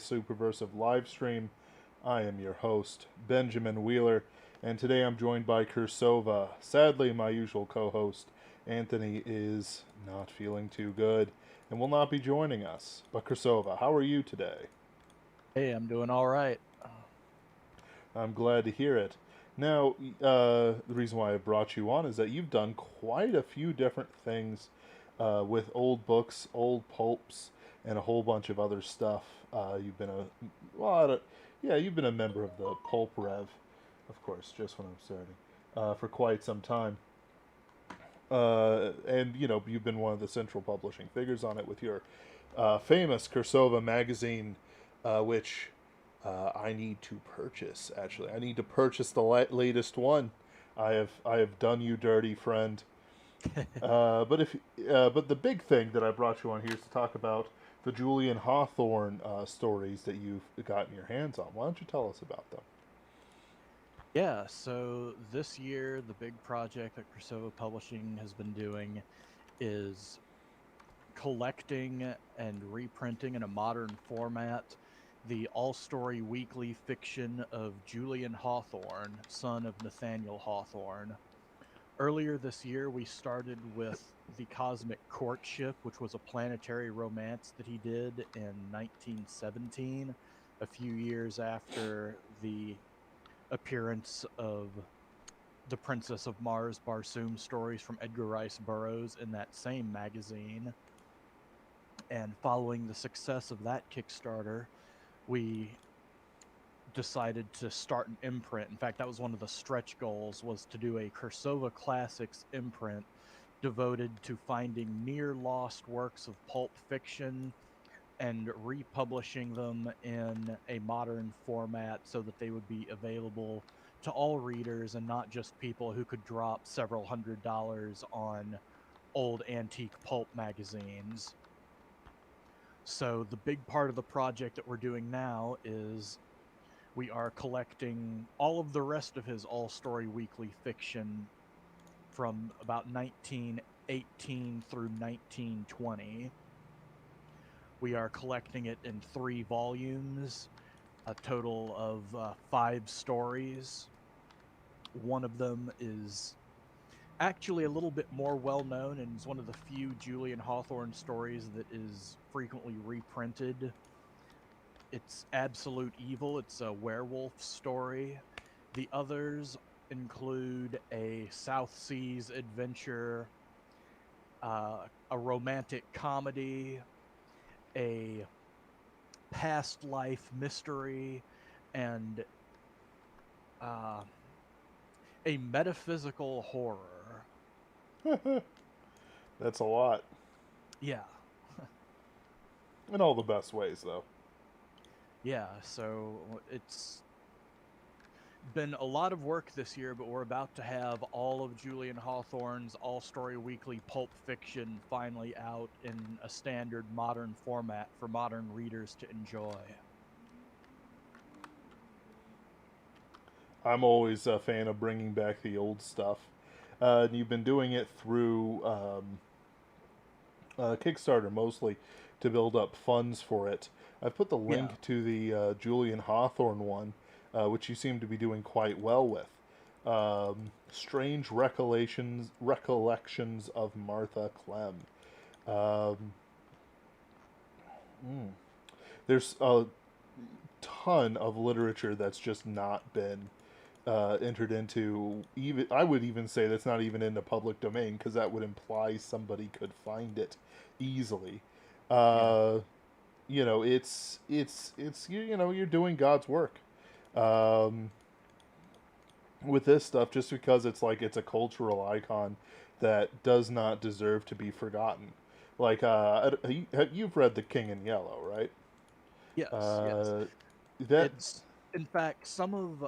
Superversive Livestream. I am your host, Benjamin Wheeler, and today I'm joined by Cirsova. Sadly, my usual co host, Anthony, is not feeling too good and will not be joining us. But Cirsova, how are you today? Hey, I'm doing all right. I'm glad to hear it. Now, the reason why I brought you on is that you've done quite a few different things with old books, old pulps, and a whole bunch of other stuff. You've been you've been a member of the Pulp Rev, of course, just when I'm starting, for quite some time. And you've been one of the central publishing figures on it with your famous Cirsova magazine, which I need to purchase. Actually, I need to purchase the latest one. I have done you dirty, friend. But the big thing that I brought you on here is to talk about the Julian Hawthorne stories that you've gotten your hands on. Why don't you tell us about them? Yeah, so this year, the big project that Cirsova Publishing has been doing is collecting and reprinting in a modern format the all-story weekly fiction of Julian Hawthorne, son of Nathaniel Hawthorne. Earlier this year, we started with the Cosmic Courtship, which was a planetary romance that he did in 1917, a few years after the appearance of the Princess of Mars Barsoom stories from Edgar Rice Burroughs in that same magazine. And following the success of that Kickstarter, we decided to start an imprint. In fact, that was one of the stretch goals, was to do a Cirsova Classics imprint devoted to finding near lost works of pulp fiction and republishing them in a modern format so that they would be available to all readers and not just people who could drop several $100s on old antique pulp magazines. So the big part of the project that we're doing now is we are collecting all of the rest of his all-story weekly fiction from about 1918 through 1920. We are collecting it in 3 volumes, a total of 5 stories. One of them is actually a little bit more well known and is one of the few Julian Hawthorne stories that is frequently reprinted. It's Absolute Evil, it's a werewolf story. The others include a South Seas adventure, a romantic comedy, a past life mystery, and uh, a metaphysical horror. That's a lot, Yeah, in all the best ways, though. yeah. So it's been a lot of work this year, but we're about to have all of Julian Hawthorne's All Story Weekly pulp fiction finally out in a standard modern format for modern readers to enjoy. I'm always a fan of bringing back the old stuff. And you've been doing it through Kickstarter mostly to build up funds for it. I've put the Yeah. link to the Julian Hawthorne one, which you seem to be doing quite well with. Strange recollections of Martha Clem. Um, mm. There's a ton of literature that's just not been entered into. Even I would even say that's not even in the public domain because that would imply somebody could find it easily. Yeah. Uh, it's you're doing God's work um, with this stuff just because it's like it's a cultural icon that does not deserve to be forgotten. Like you've read The King in Yellow, right? Yes, yes. Uh, that It's, in fact, some of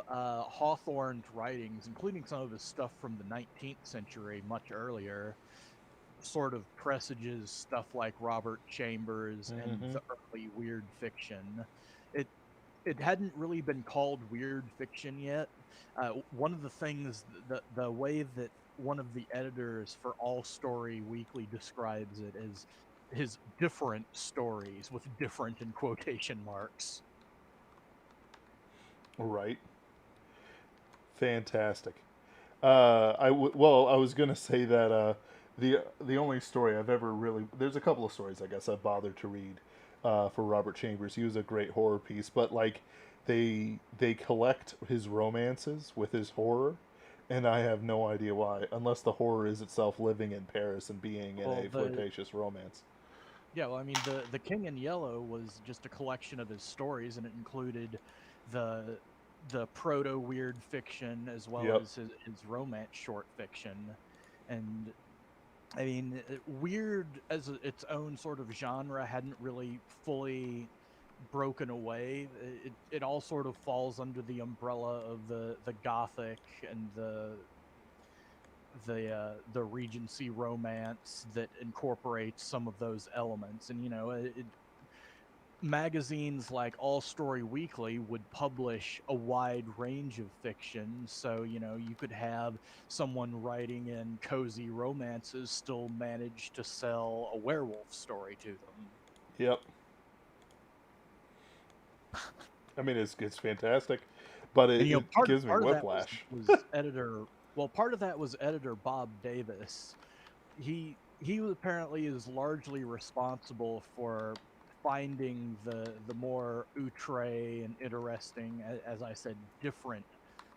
Hawthorne's writings, including some of his stuff from the 19th century, much earlier, sort of presages stuff like Robert Chambers and hmm the early weird fiction. It it hadn't really been called weird fiction yet. One of the things, the way that one of the editors for All Story Weekly describes it as his different stories with different in quotation marks. Right. Fantastic. Well, I was gonna say that the only story I've ever really, there's a couple of stories I guess I've bothered to read for Robert Chambers. He was a great horror piece, but like they collect his romances with his horror, and I have no idea why, unless the horror is itself living in Paris and being in Well, a flirtatious romance. yeah, well, I mean, the King in Yellow was just a collection of his stories, and it included the the proto weird fiction as well Yep. as his romance short fiction. And I mean, weird as its own sort of genre hadn't really fully broken away. It all sort of falls under the umbrella of the gothic and the Regency romance that incorporates some of those elements. And magazines like All Story Weekly would publish a wide range of fiction, so you could have someone writing in cozy romances still manage to sell a werewolf story to them. Yep. I mean, it's fantastic, but And it part gives me part of that whiplash. was editor. Well, part of that was editor Bob Davis. He apparently is largely responsible for finding the more outre and interesting, as I said, different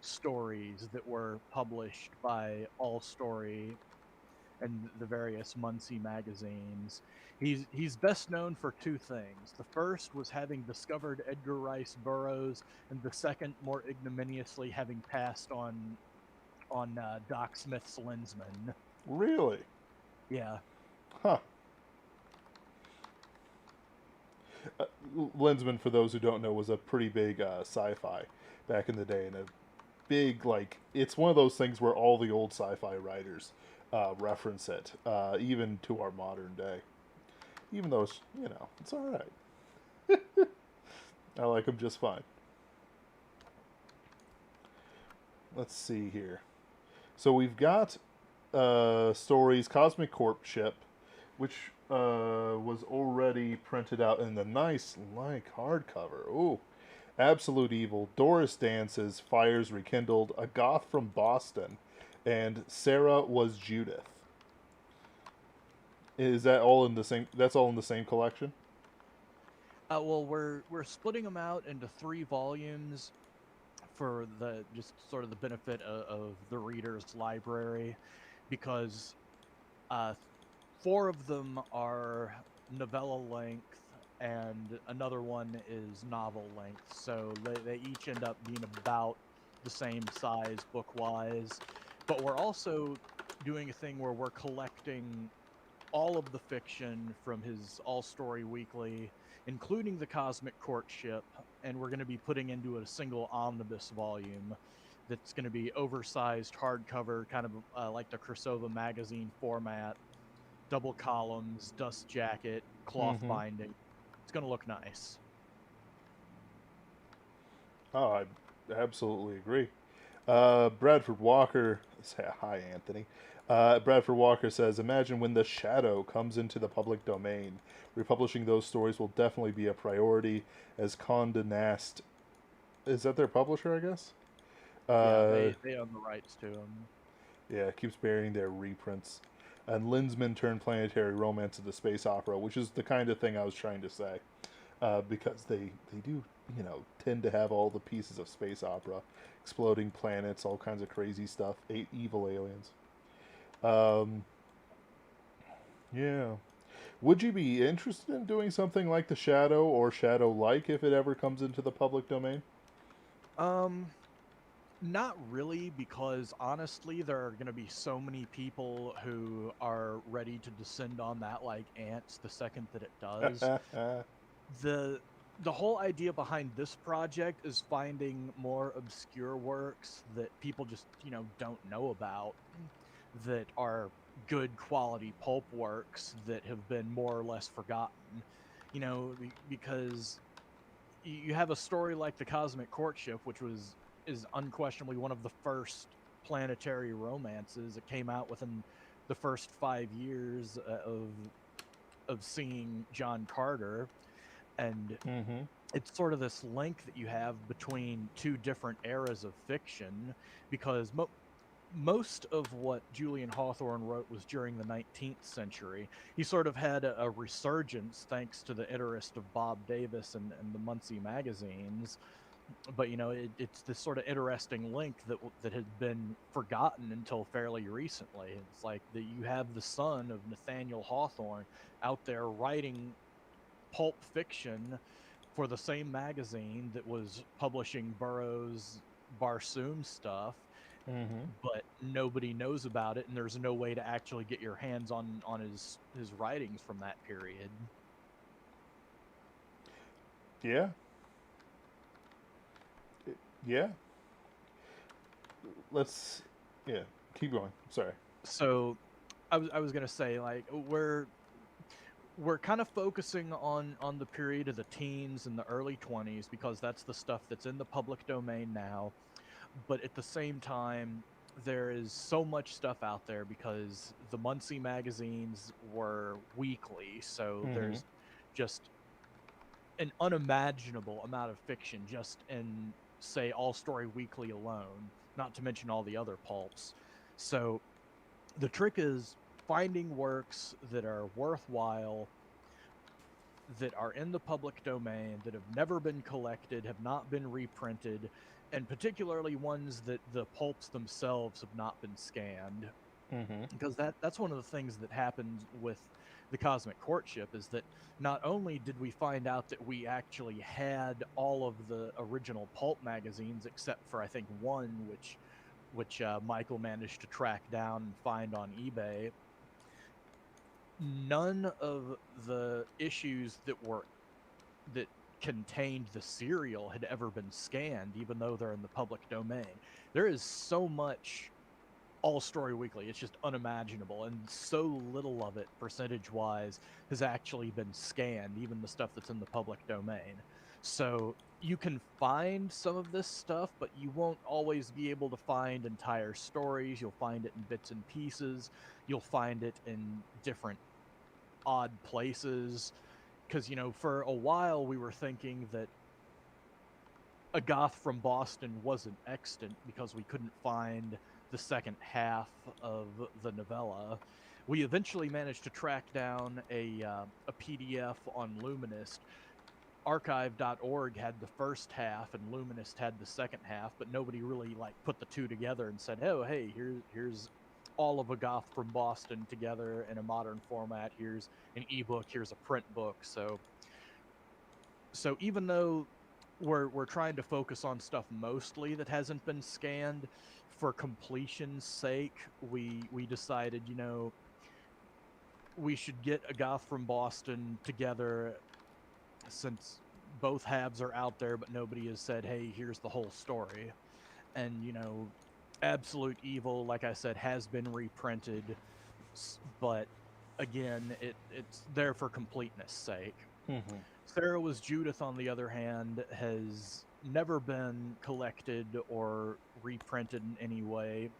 stories that were published by All Story and the various Muncie magazines. He's best known for two things. The first was having discovered Edgar Rice Burroughs, and the second, more ignominiously, having passed on Doc Smith's Lensman. Really? Yeah. Huh. Lensman, for those who don't know, was a pretty big sci-fi back in the day, and a big like it's one of those things where all the old sci-fi writers reference it, even to our modern day. Even though it's it's all right. I like them just fine. Let's see here. So we've got stories Cosmic Courtship, which was already printed out in the nice like hardcover. Ooh, Absolute Evil, Doris Dances, Fires Rekindled, A Goth from Boston, and Sarah Was Judith. Is that all in the same? That's all in the same collection. Well, we're splitting them out into 3 volumes for the just sort of the benefit of the reader's library, because uh, 4 of them are novella length and another one is novel length. So they each end up being about the same size book wise. But we're also doing a thing where we're collecting all of the fiction from his All Story Weekly, including the Cosmic Courtship, and we're going to be putting into a single omnibus volume that's going to be oversized hardcover, kind of like the Cirsova magazine format, double columns, dust jacket, cloth Mm-hmm. binding. It's going to look nice. Oh, I absolutely agree. Bradford Walker, hi Anthony. Bradford Walker says, "Imagine when the shadow comes into the public domain. Republishing those stories will definitely be a priority, as Condé Nast is that their publisher, I guess. Yeah, Uh, they own the rights to them. yeah, keeps burying their reprints. And Linsman turned planetary romance into space opera, which is the kind of thing I was trying to say, because they do tend to have all the pieces of space opera, exploding planets, all kinds of crazy stuff, evil aliens. Um, yeah. Would you be interested in doing something like the Shadow or Shadow like if it ever comes into the public domain? Um, Not really, because honestly, there are going to be so many people who are ready to descend on that like ants the second that it does. The the whole idea behind this project is finding more obscure works that people just, don't know about, that are good quality pulp works that have been more or less forgotten. Because you have a story like the Cosmic Courtship, which is unquestionably one of the first planetary romances. It came out within the first 5 years of seeing John Carter, and Mm-hmm. it's sort of this link that you have between two different eras of fiction, because most of what Julian Hawthorne wrote was during the 19th century. He sort of had a resurgence thanks to the interest of Bob Davis and the Muncie magazines. But it's this sort of interesting link that had been forgotten until fairly recently. It's like that you have the son of Nathaniel Hawthorne out there writing pulp fiction for the same magazine that was publishing Burroughs Barsoom stuff, Mm-hmm. but nobody knows about it, and there's no way to actually get your hands on his writings from that period. Yeah. Yeah. Let's. Yeah. Keep going. Sorry. So I was gonna say, like, we're kind of focusing on the period of the teens and the early 20s because that's the stuff that's in the public domain now. But at the same time, there is so much stuff out there because the Muncie magazines were weekly, so Mm-hmm. there's just an unimaginable amount of fiction just in, say, All Story Weekly alone, not to mention all the other pulps. So the trick is finding works that are worthwhile, that are in the public domain, that have never been collected, have not been reprinted, and particularly ones that the pulps themselves have not been scanned. Mm-hmm. Because that's one of the things that happened with the Cosmic Courtship, is that not only did we find out that we actually had all of the original pulp magazines except for I think one, which Michael managed to track down and find on eBay. None of the issues that contained the serial had ever been scanned, even though they're in the public domain. There is so much All Story Weekly, it's just unimaginable, and so little of it, percentage wise, has actually been scanned, even the stuff that's in the public domain. So you can find some of this stuff, but you won't always be able to find entire stories. You'll find it in bits and pieces. You'll find it in different odd places. Because, for a while we were thinking that A Goth from Boston wasn't extant because we couldn't find the second half of the novella. We eventually managed to track down a PDF on Luminist. Archive.org had the first half and Luminist had the second half, but nobody really put the two together and said, "Oh, hey, here's all of A Goth from Boston together in a modern format. Here's an ebook. Here's a print book." So even though we're trying to focus on stuff mostly that hasn't been scanned, for completion's sake, we decided, we should get A Goth from Boston together, since both halves are out there, but nobody has said, "Hey, here's the whole story." And Absolute Evil, like I said, has been reprinted, but again, it's there for completeness sake. Mm-hmm. Sarah Was Judith, on the other hand, has never been collected or reprinted in any way.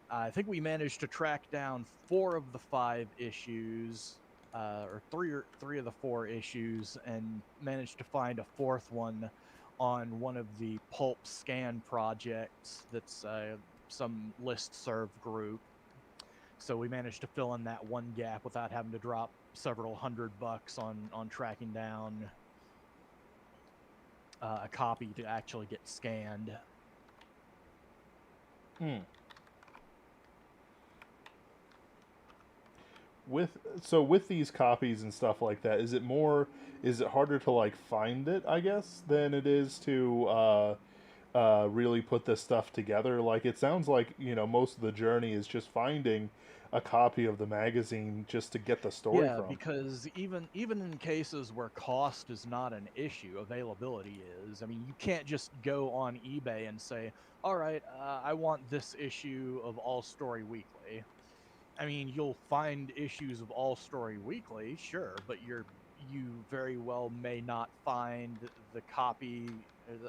I think we managed to track down 4 of the 5 issues, or three of the 4 issues, and managed to find a fourth one on one of the pulp scan projects that's some listserv group. So we managed to fill in that one gap without having to drop several $100 on tracking down a copy to actually get scanned. Hmm. With these copies and stuff like that, is it harder to find it, I guess, than it is to really put this stuff together? Like, it sounds like most of the journey is just finding a copy of the magazine just to get the story Yeah, from. because even in cases where cost is not an issue, availability is. I mean, you can't just go on eBay and say, "All right, I want this issue of All Story Weekly." I mean, you'll find issues of All Story Weekly, sure, but you very well may not find the copy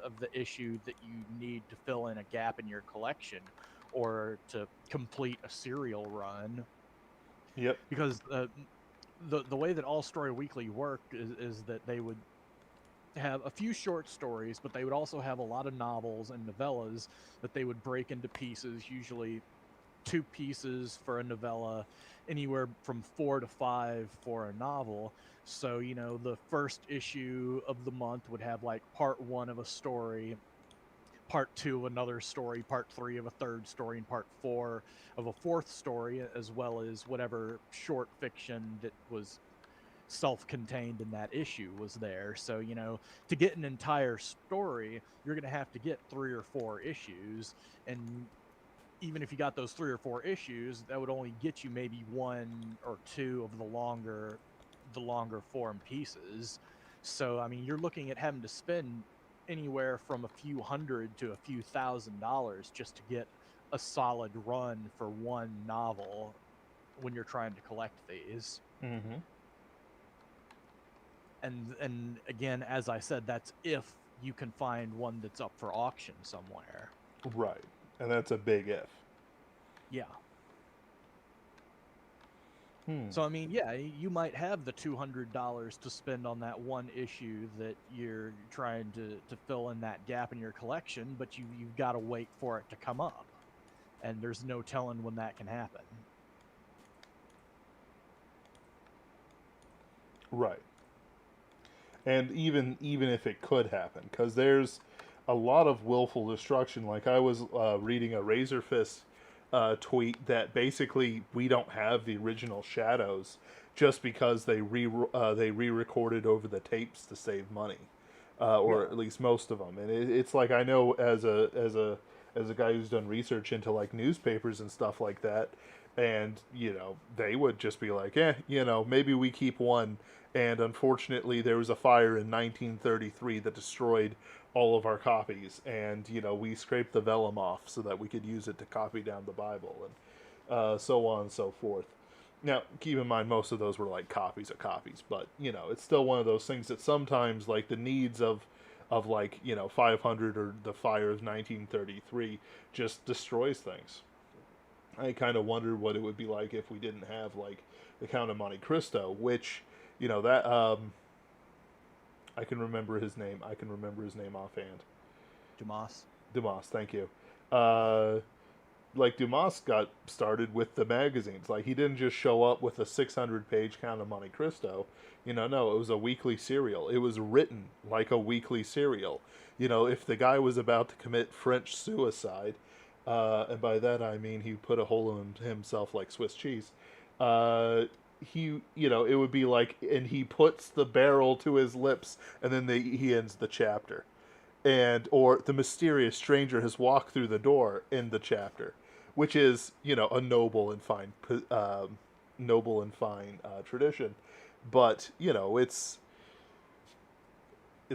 of the issue that you need to fill in a gap in your collection or to complete a serial run. Yep. Because the way that All Story Weekly worked is that to have a few short stories, but they would also have a lot of novels and novellas that they would break into pieces, usually 2 pieces for a novella, anywhere from 4 to 5 for a novel. So, you know, the first issue of the month would have like part 1 of a story, part 2 of another story, part 3 of a third story, and part 4 of a fourth story, as well as whatever short fiction that was self-contained in that issue was there. So, you know, to get an entire story, you're going to have to get 3 or 4 issues, and even if you got those 3 or 4 issues, that would only get you maybe 1 or 2 of the longer form pieces. So, I mean, you're looking at having to spend anywhere from a few hundred to a few $1,000s just to get a solid run for one novel when you're trying to collect these. Mm-hmm. And again, as I said, that's if you can find one that's up for auction somewhere. Right. And that's a big if. Yeah. Hmm. So, I mean, yeah, you might have the $200 to spend on that one issue that you're trying to fill in that gap in your collection, but you've got to wait for it to come up. And there's no telling when that can happen. Right. And even if it could happen, because there's a lot of willful destruction. Like I was reading a Razor Fist tweet that basically we don't have the original Shadows just because they re-recorded over the tapes to save money, or Yeah. at least most of them. And it's like I know as a guy who's done research into like newspapers and stuff like that, and you know they would just be like, you know, maybe we keep one. And unfortunately, there was a fire in 1933 that destroyed all of our copies, and you know we scraped the vellum off so that we could use it to copy down the Bible, and so on and so forth. Now, keep in mind, most of those were like copies of copies, but you know it's still one of those things that sometimes, like the needs of like you know 500 or the fire of 1933 just destroys things. I kind of wondered what it would be like if we didn't have like the Count of Monte Cristo, which you know that I can remember his name. I can remember his name offhand. Dumas. Dumas, thank you. Like Dumas got started with the magazines. Like he didn't just show up with a 600-page Count of Monte Cristo. You know, no, it was a weekly serial. It was written like a weekly serial. You know, if the guy was about to commit French suicide, and by that I mean he put a hole in himself like Swiss cheese. He, you know, it would be like, and he puts the barrel to his lips, and then he ends the chapter, and or the mysterious stranger has walked through the door in the chapter, which is you know a noble and fine tradition, but you know it's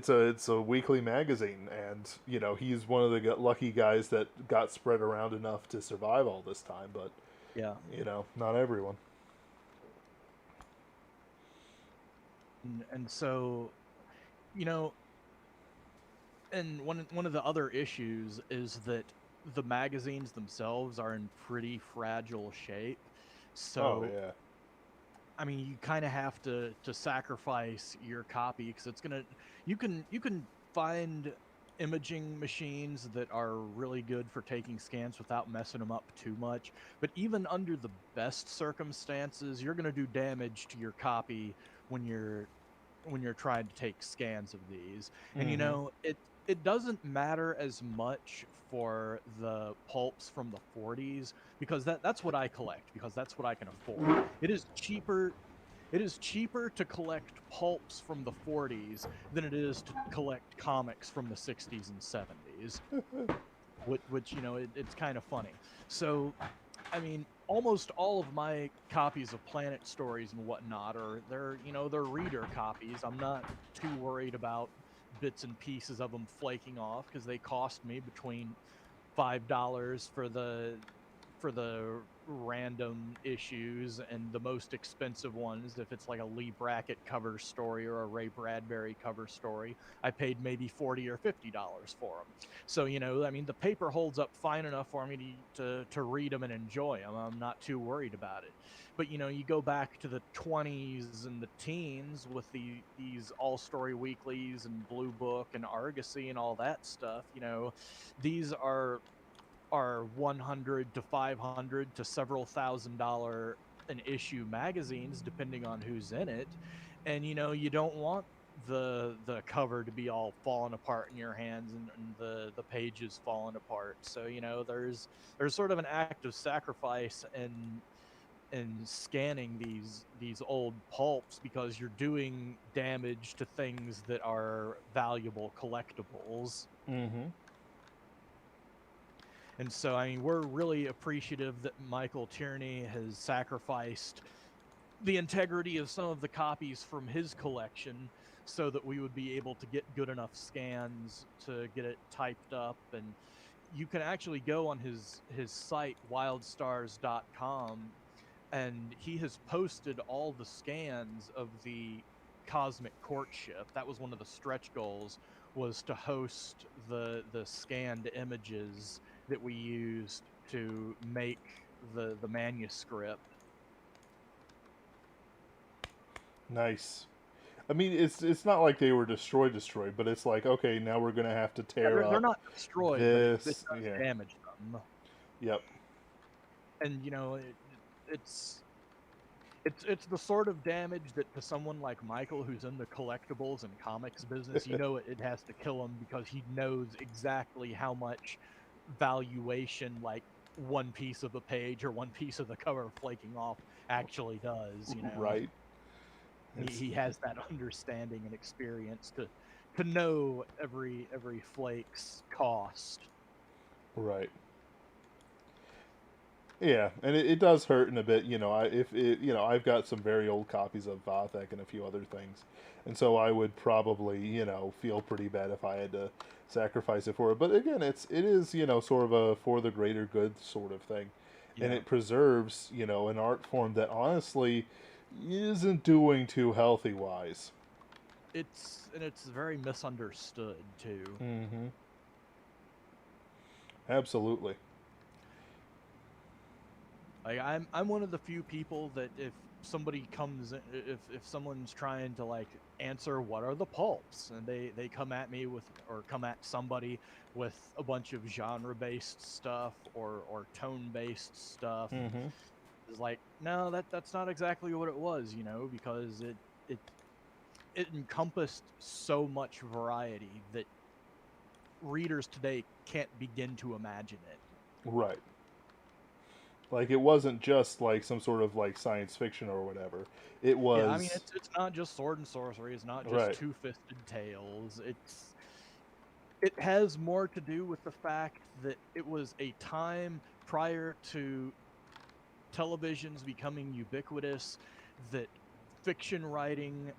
a weekly magazine, and you know he's one of the lucky guys that got spread around enough to survive all this time, but Yeah. you know not everyone. And so, you know, and one of the other issues is that the magazines themselves are in pretty fragile shape. Oh So, yeah. I mean, you kind of have to sacrifice your copy because it's gonna you can find imaging machines that are really good for taking scans without messing them up too much. But even under the best circumstances, you're gonna do damage to your copy when you're trying to take scans of these. And you Mm-hmm. know, it doesn't matter as much for the pulps from the 40s because that's what I collect because that's what I can afford. It is cheaper to collect pulps from the 40s than it is to collect comics from the 60s and 70s, which you know it's kind of funny. So I mean, almost all of my copies of Planet Stories and whatnot they're reader copies. I'm not too worried about bits and pieces of them flaking off because they cost me between $5 for the for the random issues, and the most expensive ones, if it's like a Lee Brackett cover story or a Ray Bradbury cover story, I paid maybe $40 or $50 for them. So, I mean, the paper holds up fine enough for me to read them and enjoy them. I'm not too worried about it. But, you go back to the 20s and the teens with these all-story weeklies and Blue Book and Argosy and all that stuff, these are 100 to 500 to several $1,000 an issue magazines, depending on who's in it. And you don't want the cover to be all falling apart in your hands, and the pages falling apart. So there's sort of an act of sacrifice in scanning these old pulps, because you're doing damage to things that are valuable collectibles. Mm-hmm. And so, I mean, we're really appreciative that Michael Tierney has sacrificed the integrity of some of the copies from his collection so that we would be able to get good enough scans to get it typed up. And you can actually go on his site, wildstars.com, and he has posted all the scans of the Cosmic Courtship. That was one of the stretch goals, was to host the scanned images that we used to make the manuscript. Nice. I mean, it's not like they were destroyed, but it's like, okay, now we're gonna have to Yeah, tear they're up not destroyed, but it does Yeah. damage them. Yep. And it's the sort of damage that, to someone like Michael, who's in the collectibles and comics business, it has to kill him, because he knows exactly how much valuation, like, one piece of a page or one piece of the cover flaking off actually does. Right. He has that understanding and experience to know every flake's cost. Right. Yeah, and it does hurt in a bit, I've got some very old copies of Vathek and a few other things, and so I would probably, feel pretty bad if I had to sacrifice it for it. But again, it is, sort of a for the greater good sort of thing, and Yeah. it preserves, an art form that honestly isn't doing too healthy wise. It's very misunderstood too. Mm-hmm. Absolutely. Like, I'm one of the few people that, if somebody comes in, if someone's trying to, like, answer what are the pulps, and they come at me with, or come at somebody with a bunch of genre based stuff or tone based stuff, Mm-hmm. it's like, no, that's not exactly what it was, because it encompassed so much variety that readers today can't begin to imagine it. Right. Like, it wasn't just like some sort of like science fiction or whatever. It Yeah, I mean, was it's not just sword and sorcery. It's not just right. two-fisted tales. It has more to do with the fact that it was a time prior to televisions becoming ubiquitous, that fiction writing,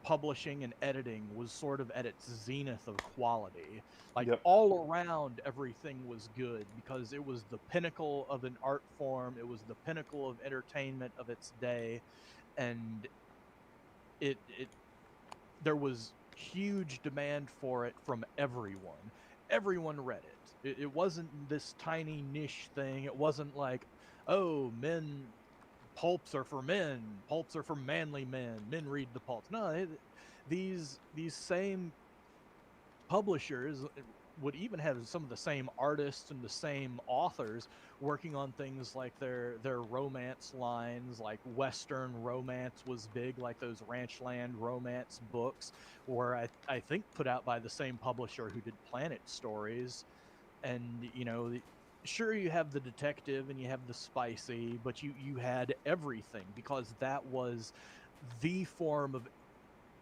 publishing, and editing was sort of at its zenith of quality. Like, Yep. all around, everything was good, because it was the pinnacle of an art form. It was the pinnacle of entertainment of its day. And it there was huge demand for it from everyone. Everyone read it. It wasn't this tiny niche thing. It wasn't like, oh, pulps are for men. Pulps are for manly men. Men read the pulps. No, these same publishers would even have some of the same artists and the same authors working on things like their romance lines. Like, Western romance was big, like those Ranchland romance books, were I think put out by the same publisher who did Planet Stories. And sure, you have the detective and you have the spicy, but you had everything, because that was the form of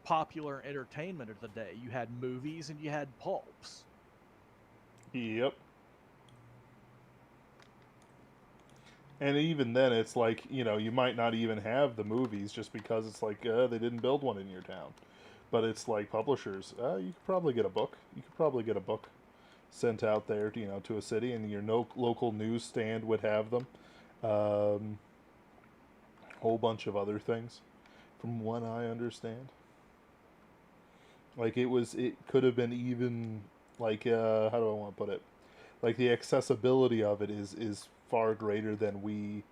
popular entertainment of the day. You had movies and you had pulps. Yep. And even then, it's like, you might not even have the movies just because it's like they didn't build one in your town. But it's like publishers, you could probably get a book. You could probably get a book sent out there, to a city, and your local newsstand would have them. Um, Whole bunch of other things, from what I understand. Like it could have been even like how do I want to put it? Like the accessibility of it is far greater than we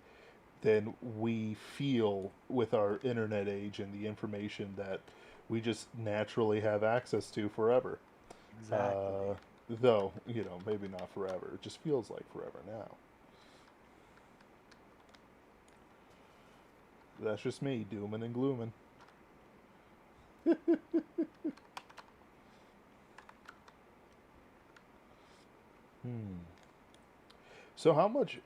feel with our internet age and the information that we just naturally have access to forever. Exactly. Though, maybe not forever. It just feels like forever now. That's just me, dooming and glooming. Hmm. So how much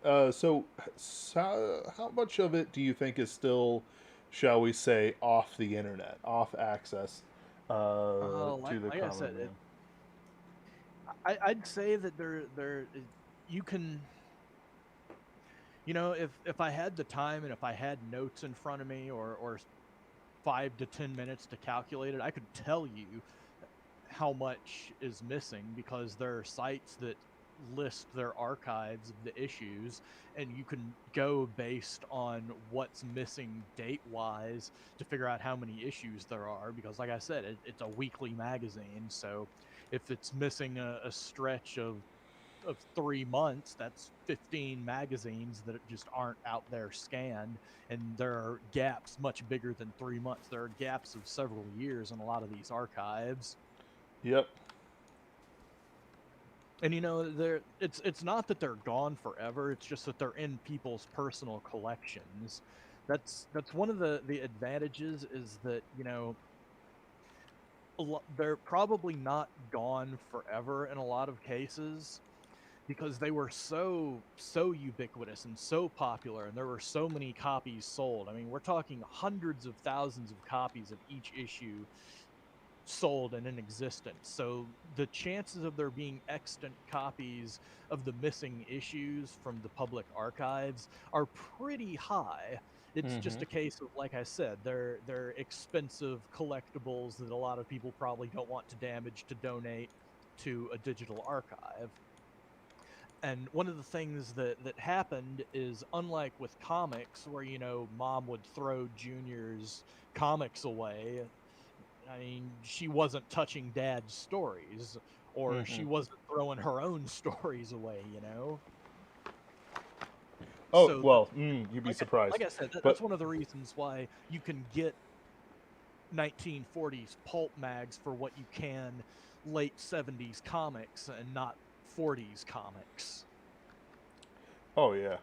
of it do you think is still, shall we say, off the internet, off access Like to the I common said, man? I'd say that you can, if I had the time and if I had notes in front of me, or 5 to 10 minutes to calculate it, I could tell you how much is missing, because there are sites that list their archives of the issues, and you can go based on what's missing date wise to figure out how many issues there are, because like I said, it's a weekly magazine. So if it's missing a stretch of 3 months, that's 15 magazines that just aren't out there scanned. And there are gaps much bigger than 3 months. There are gaps of several years in a lot of these archives. Yep. And it's not that they're gone forever, it's just that they're in people's personal collections. That's one of the advantages, is that they're probably not gone forever in a lot of cases, because they were so ubiquitous and so popular, and there were so many copies sold. I mean, we're talking hundreds of thousands of copies of each issue sold and in existence. So the chances of there being extant copies of the missing issues from the public archives are pretty high. It's just Mm-hmm. a case of, like I said, they're expensive collectibles that a lot of people probably don't want to damage to donate to a digital archive. And one of the things that happened is, unlike with comics, where mom would throw Junior's comics away, I mean, she wasn't touching dad's stories, or Mm-hmm. she wasn't throwing her own stories away. Oh So well, you'd be like surprised, like I said, but that's one of the reasons why you can get 1940s pulp mags for what you can late 70s comics, and not 40s comics. oh yeah.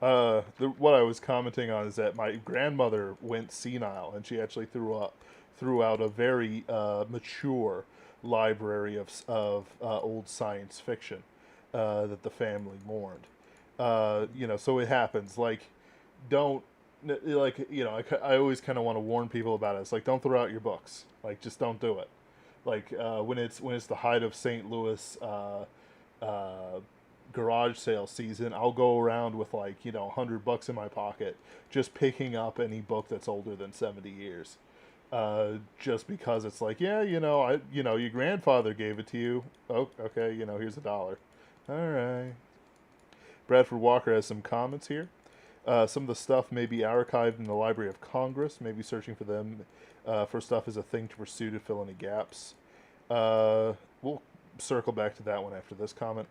What I was commenting on is that my grandmother went senile, and she actually threw out a very mature library of old science fiction that the family mourned. So it happens. Like, don't like I always kind of want to warn people about it. It's like, don't throw out your books. Like, just don't do it. Like when it's the height of St. Louis uh, garage sale season, I'll go around with like $100 in my pocket, just picking up any book that's older than 70 years. Just because it's like, yeah, your grandfather gave it to you. Oh, okay, here's $1. All right. Bradford Walker has some comments here. Some of the stuff may be archived in the Library of Congress. Maybe searching for them for stuff is a thing to pursue to fill any gaps. We'll circle back to that one after this comment.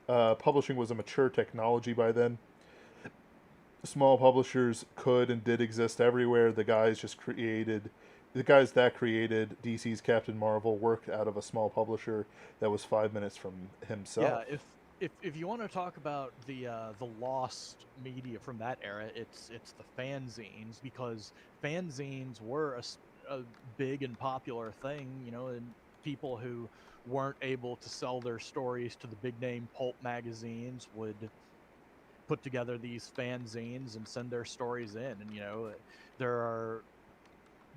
Publishing was a mature technology by then. Small publishers could and did exist everywhere. The guys that created DC's Captain Marvel worked out of a small publisher that was 5 minutes from himself. Yeah, if you want to talk about the lost media from that era, it's the fanzines, because fanzines were a big and popular thing, and people who weren't able to sell their stories to the big name pulp magazines would put together these fanzines and send their stories in. And there are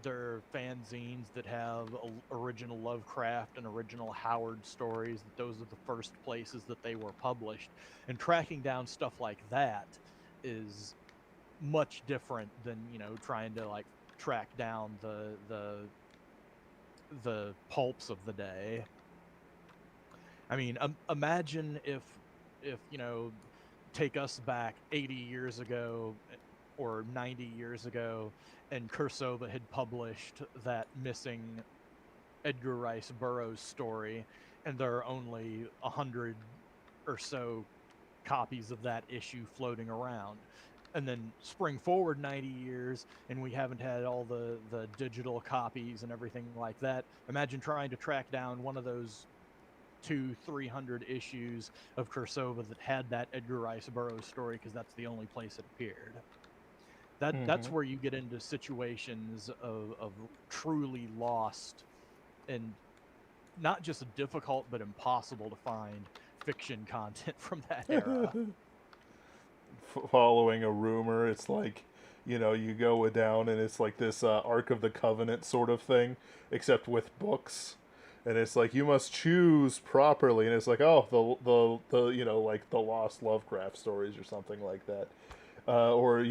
there are fanzines that have original Lovecraft and original Howard stories, that those are the first places that they were published. And tracking down stuff like that is much different than trying to like track down the pulps of the day. I mean, imagine if take us back 80 years ago or 90 years ago, and Cirsova had published that missing Edgar Rice Burroughs story, and there are only 100 or so copies of that issue floating around. And then spring forward 90 years, and we haven't had all the digital copies and everything like that. Imagine trying to track down one of those 200-300 issues of Cirsova that had that Edgar Rice Burroughs story, because that's the only place it appeared. That's where you get into situations of truly lost and not just difficult but impossible to find fiction content from that era. Following a rumor, it's like, you go down and it's like this Ark of the Covenant sort of thing, except with books. And it's like you must choose properly, and it's like, oh, the like the lost Lovecraft stories or something like that, or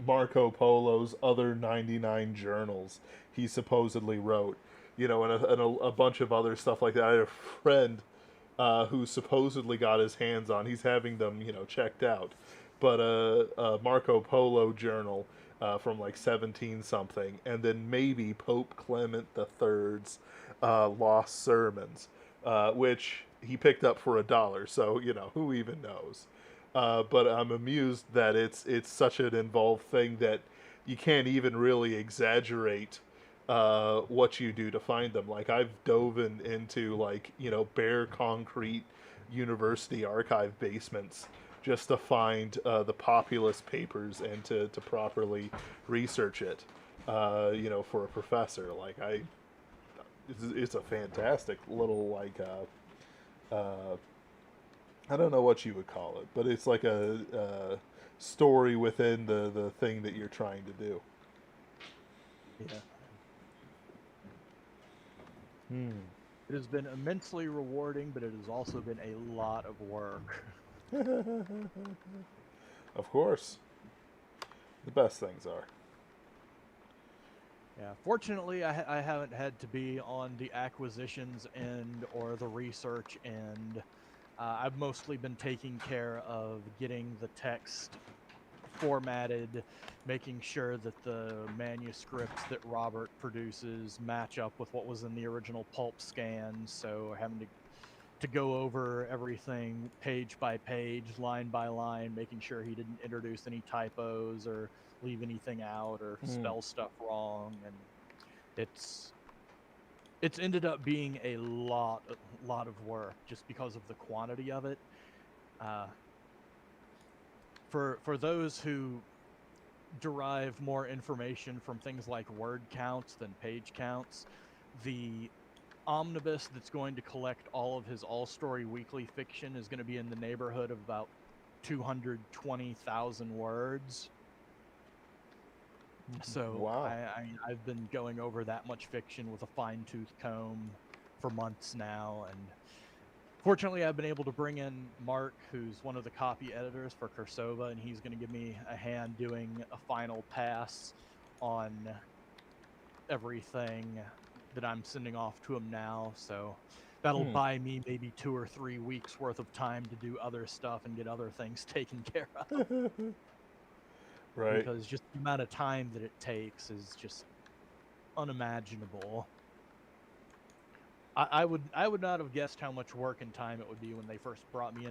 Marco Polo's other 99 journals he supposedly wrote, and a bunch of other stuff like that. I had a friend who supposedly got his hands on. He's having them, checked out, but a Marco Polo journal from like 17 something, and then maybe Pope Clement III's lost sermons, which he picked up for $1. So who even knows? But I'm amused that it's such an involved thing that you can't even really exaggerate what you do to find them. Like I've dove into like bare concrete university archive basements just to find the populist papers and to properly research it. For a professor, like it's a fantastic little like I don't know what you would call it, but it's like a story within the thing that you're trying to do. Yeah. Hmm. It has been immensely rewarding, but it has also been a lot of work. Of course. The best things are. Yeah, fortunately, I haven't had to be on the acquisitions end or the research end. I've mostly been taking care of getting the text formatted, making sure that the manuscripts that Robert produces match up with what was in the original pulp scans. So having to go over everything page by page, line by line, making sure he didn't introduce any typos or leave anything out or spell stuff wrong. And it's ended up being a lot of work just because of the quantity of it. For those who derive more information from things like word counts than page counts, the omnibus that's going to collect all of his all-story weekly fiction is going to be in the neighborhood of about 220,000 words. So wow. I've been going over that much fiction with a fine-tooth comb for months now, and fortunately I've been able to bring in Mark, who's one of the copy editors for Cirsova, and he's going to give me a hand doing a final pass on everything that I'm sending off to him now. So that'll buy me maybe 2 or 3 weeks worth of time to do other stuff and get other things taken care of. Right. Because just the amount of time that it takes is just unimaginable. I would not have guessed how much work and time it would be when they first brought me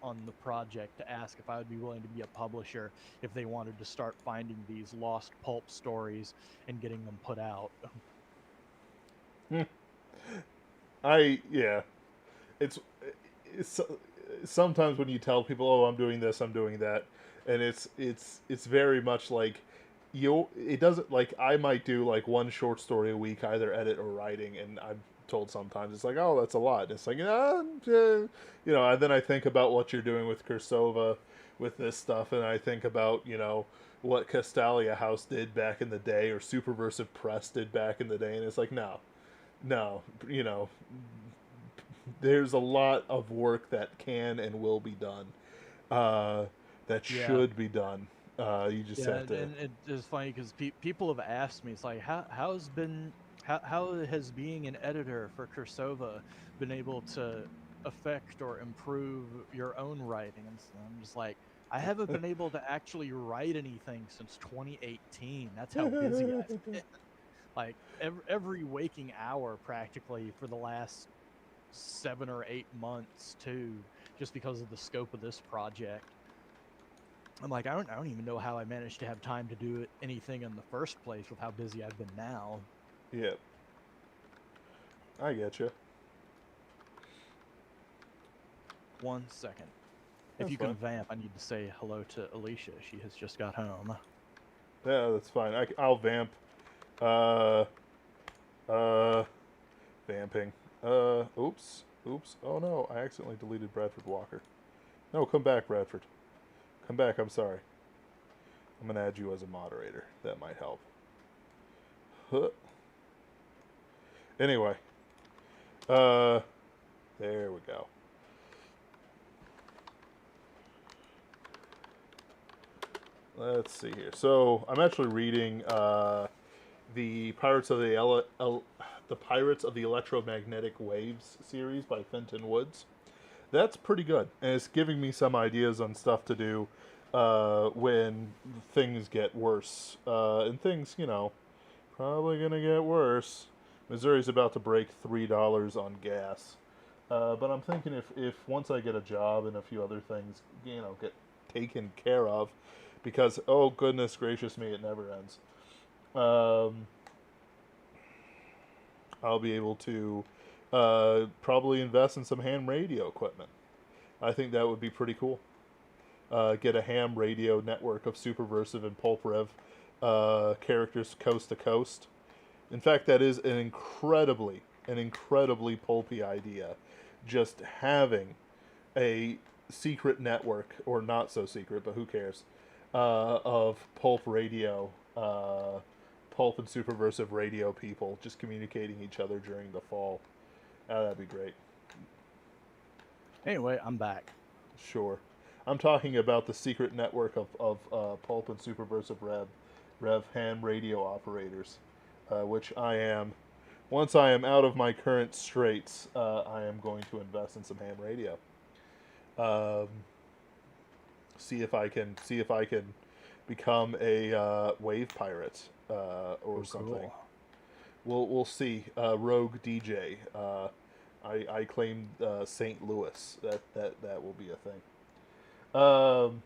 on the project to ask if I would be willing to be a publisher if they wanted to start finding these lost pulp stories and getting them put out. It's sometimes when you tell people, "Oh, I'm doing this, I'm doing that," and it's very much like it doesn't, like I might do like one short story a week, either edit or writing, and I'm told sometimes it's like, "Oh, that's a lot." And it's like, and then I think about what you're doing with Cirsova with this stuff, and I think about what Castalia House did back in the day, or Superversive Press did back in the day, and it's like, no, there's a lot of work that can and will be done, that should be done. You just have to. And it's funny because people have asked me, it's like, How has being an editor for Cirsova been able to affect or improve your own writing? And so I'm just like, I haven't been able to actually write anything since 2018. That's how busy I've been. Like every waking hour practically for the last 7 or 8 months too, just because of the scope of this project. I'm like, I don't even know how I managed to have time to do anything in the first place with how busy I've been now. Yeah, I get you. 1 second. If That's you can fine. vamp, I need to say hello to Alicia. She has just got home. Yeah, that's fine. I'll vamp. Uh, uh, vamping. Oops. Oops. Oh no, I accidentally deleted Bradford Walker. No, come back, Bradford. Come back, I'm sorry. I'm gonna add you as a moderator. That might help. Huh. Anyway. Uh, there we go. Let's see here. So I'm actually reading the the Pirates of the Electromagnetic Waves series by Fenton Woods. That's pretty good, and it's giving me some ideas on stuff to do when things get worse. And things, probably gonna get worse. Missouri's about to break $3 on gas. But I'm thinking if once I get a job and a few other things, get taken care of, because oh goodness gracious me, it never ends. Um, I'll be able to probably invest in some ham radio equipment. I think that would be pretty cool. Get a ham radio network of Superversive and Pulp Rev characters coast to coast. In fact, that is an incredibly pulpy idea. Just having a secret network, or not so secret, but who cares, of pulp radio, pulp and Superversive radio people just communicating each other during the fall. That'd be great. Anyway, I'm back. Sure. I'm talking about the secret network of pulp and Superversive Rev ham radio operators, which I am. Once I am out of my current straits, I am going to invest in some ham radio. Um, see if I can become a wave pirate or Oh, something. cool. We'll see. Rogue DJ. I claim St. Louis. That will be a thing. Um,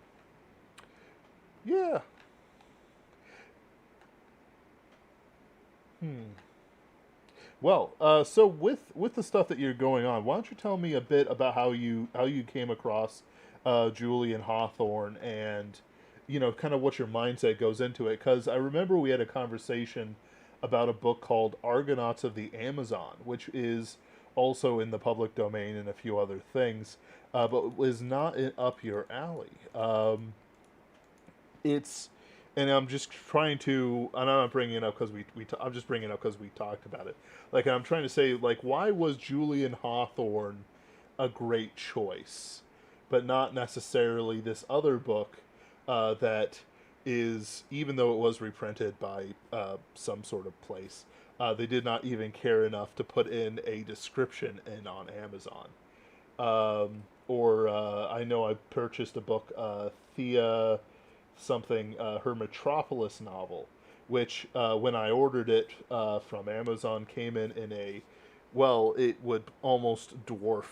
yeah. Hmm. Well, so with the stuff that you're going on, why don't you tell me a bit about how you came across Julian Hawthorne, and kind of what your mindset goes into it? Because I remember we had a conversation about a book called Argonauts of the Amazon, which is also in the public domain and a few other things, but was not up your alley. It's and I'm just trying to. And I'm not bringing it up because I'm just bringing it up because we talked about it. Like I'm trying to say, like, why was Julian Hawthorne a great choice, but not necessarily this other book that is, even though it was reprinted by some sort of place, they did not even care enough to put in a description in on Amazon. Or I know I purchased a book, Thea something, her Metropolis novel, which when I ordered it from Amazon came in a, well, it would almost dwarf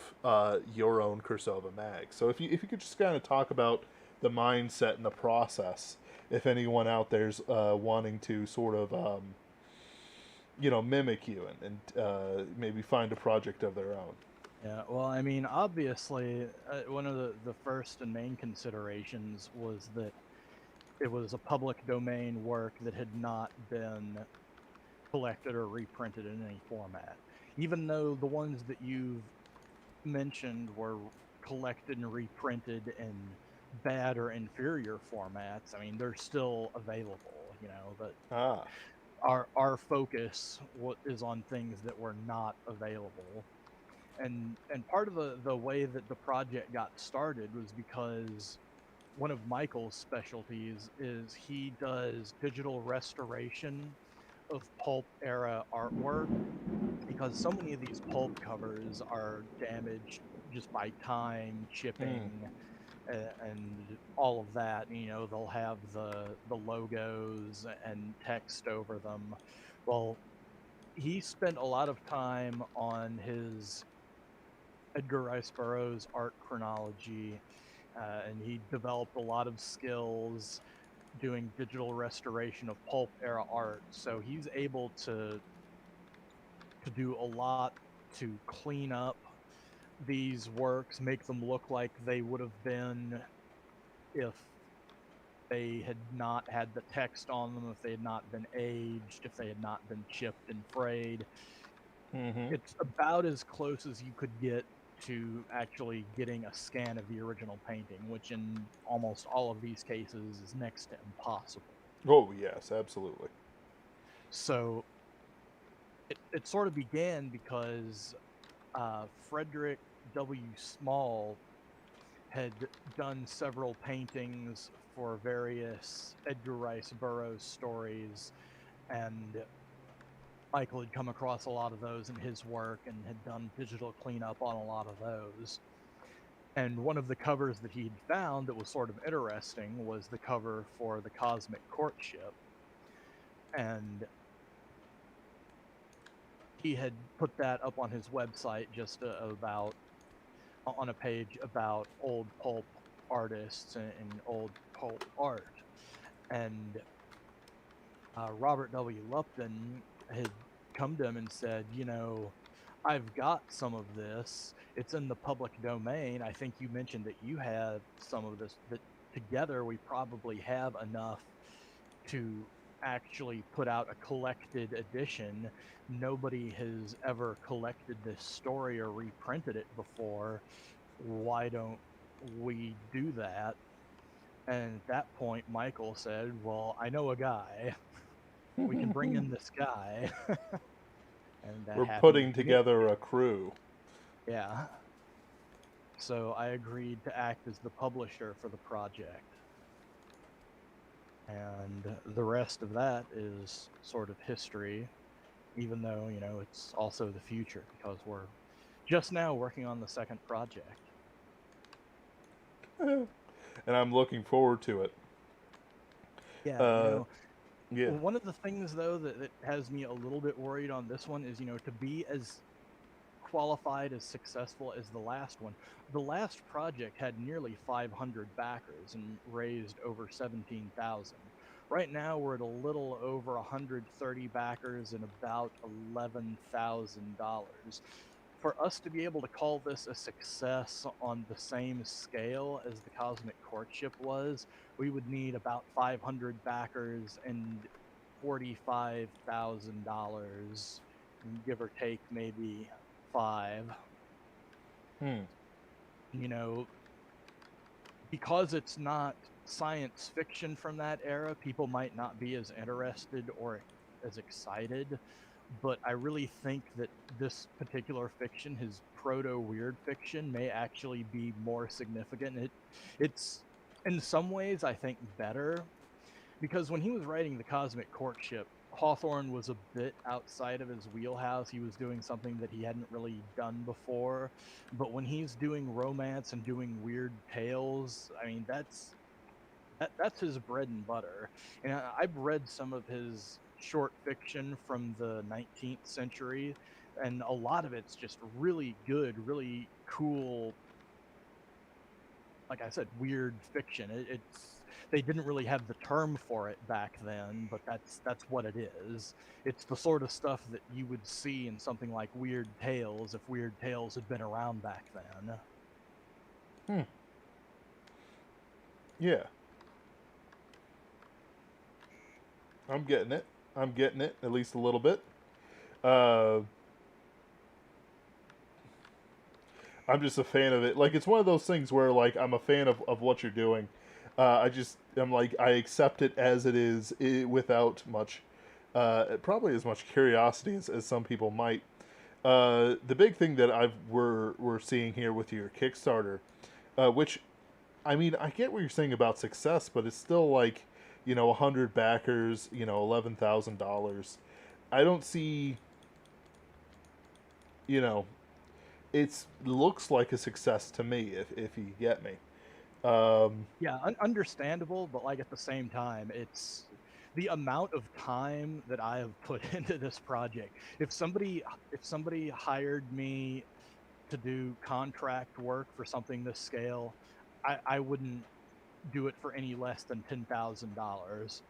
your own Cirsova mag. So if you could just kind of talk about the mindset and the process, if anyone out there's wanting to sort of mimic you and maybe find a project of their own. Yeah, well, I mean, obviously, one of the first and main considerations was that it was a public domain work that had not been collected or reprinted in any format. Even though the ones that you've mentioned were collected and reprinted in bad or inferior formats, I mean, they're still available, but Ah, our focus is on things that were not available. And part of the way that the project got started was because one of Michael's specialties is he does digital restoration of pulp era artwork because so many of these pulp covers are damaged just by time, Hmm. chipping, and all of that. You know, they'll have the logos and text over them. Well, he spent a lot of time on his Edgar Rice Burroughs art chronology, and he developed a lot of skills doing digital restoration of pulp era art. So he's able to do a lot to clean up these works, make them look like they would have been if they had not had the text on them, if they had not been aged, if they had not been chipped and frayed. Mm-hmm. It's about as close as you could get to actually getting a scan of the original painting, which in almost all of these cases is next to impossible. Oh yes, absolutely. So it sort of began because Frederick W. Small had done several paintings for various Edgar Rice Burroughs stories, and Michael had come across a lot of those in his work and had done digital cleanup on a lot of those. And one of the covers that he'd found that was sort of interesting was the cover for the Cosmic Courtship. And he had put that up on his website just about on a page about old pulp artists and old pulp art. And Robert W. Lupton had come to him and said, you know, I've got some of this. It's in the public domain. I think you mentioned that you had some of this, that together we probably have enough to actually put out a collected edition. Nobody has ever collected this story or reprinted it before. Why don't we do that? And at that point, Michael said, well, I know a guy. We can bring in this guy. And that We're happened to putting be me. together a crew. Yeah. So I agreed to act as the publisher for the project. And the rest of that is sort of history, even though, you know, it's also the future because we're just now working on the second project. And I'm looking forward to it. Yeah, you Uh, know, yeah. one of the things though that has me a little bit worried on this one is, you know, to be as qualified as successful as the last one. The last project had nearly 500 backers and raised over 17,000. Right now we're at a little over 130 backers and about $11,000. For us to be able to call this a success on the same scale as the Cosmic Courtship was, we would need about 500 backers and $45,000, give or take maybe five. Hmm. You know, because it's not science fiction from that era, people might not be as interested or as excited. But I really think that this particular fiction, his proto weird fiction, may actually be more significant. It's in some ways I think better because when he was writing the Cosmic Courtship, Hawthorne was a bit outside of his wheelhouse. He was doing something that he hadn't really done before. But when he's doing romance and doing weird tales, I mean that's his bread and butter. And I've read some of his short fiction from the 19th century, and a lot of it's just really good, really cool, like I said, weird fiction. It's they didn't really have the term for it back then, but that's what it is. It's the sort of stuff that you would see in something like Weird Tales if Weird Tales had been around back then. Hmm. Yeah. I'm getting it. I'm getting it, at least a little bit. Uh, I'm just a fan of it. Like, it's one of those things where, like, I'm a fan of what you're doing. I'm like, I accept it as it is without much, probably as much curiosity as some people might. The big thing that we're seeing here with your Kickstarter, which, I mean, I get what you're saying about success, but it's still like, 100 backers, $11,000. I don't see, you know, it looks like a success to me if you get me. Yeah, understandable, but like at the same time, it's the amount of time that I have put into this project. If somebody hired me to do contract work for something this scale, I wouldn't do it for any less than $10,000.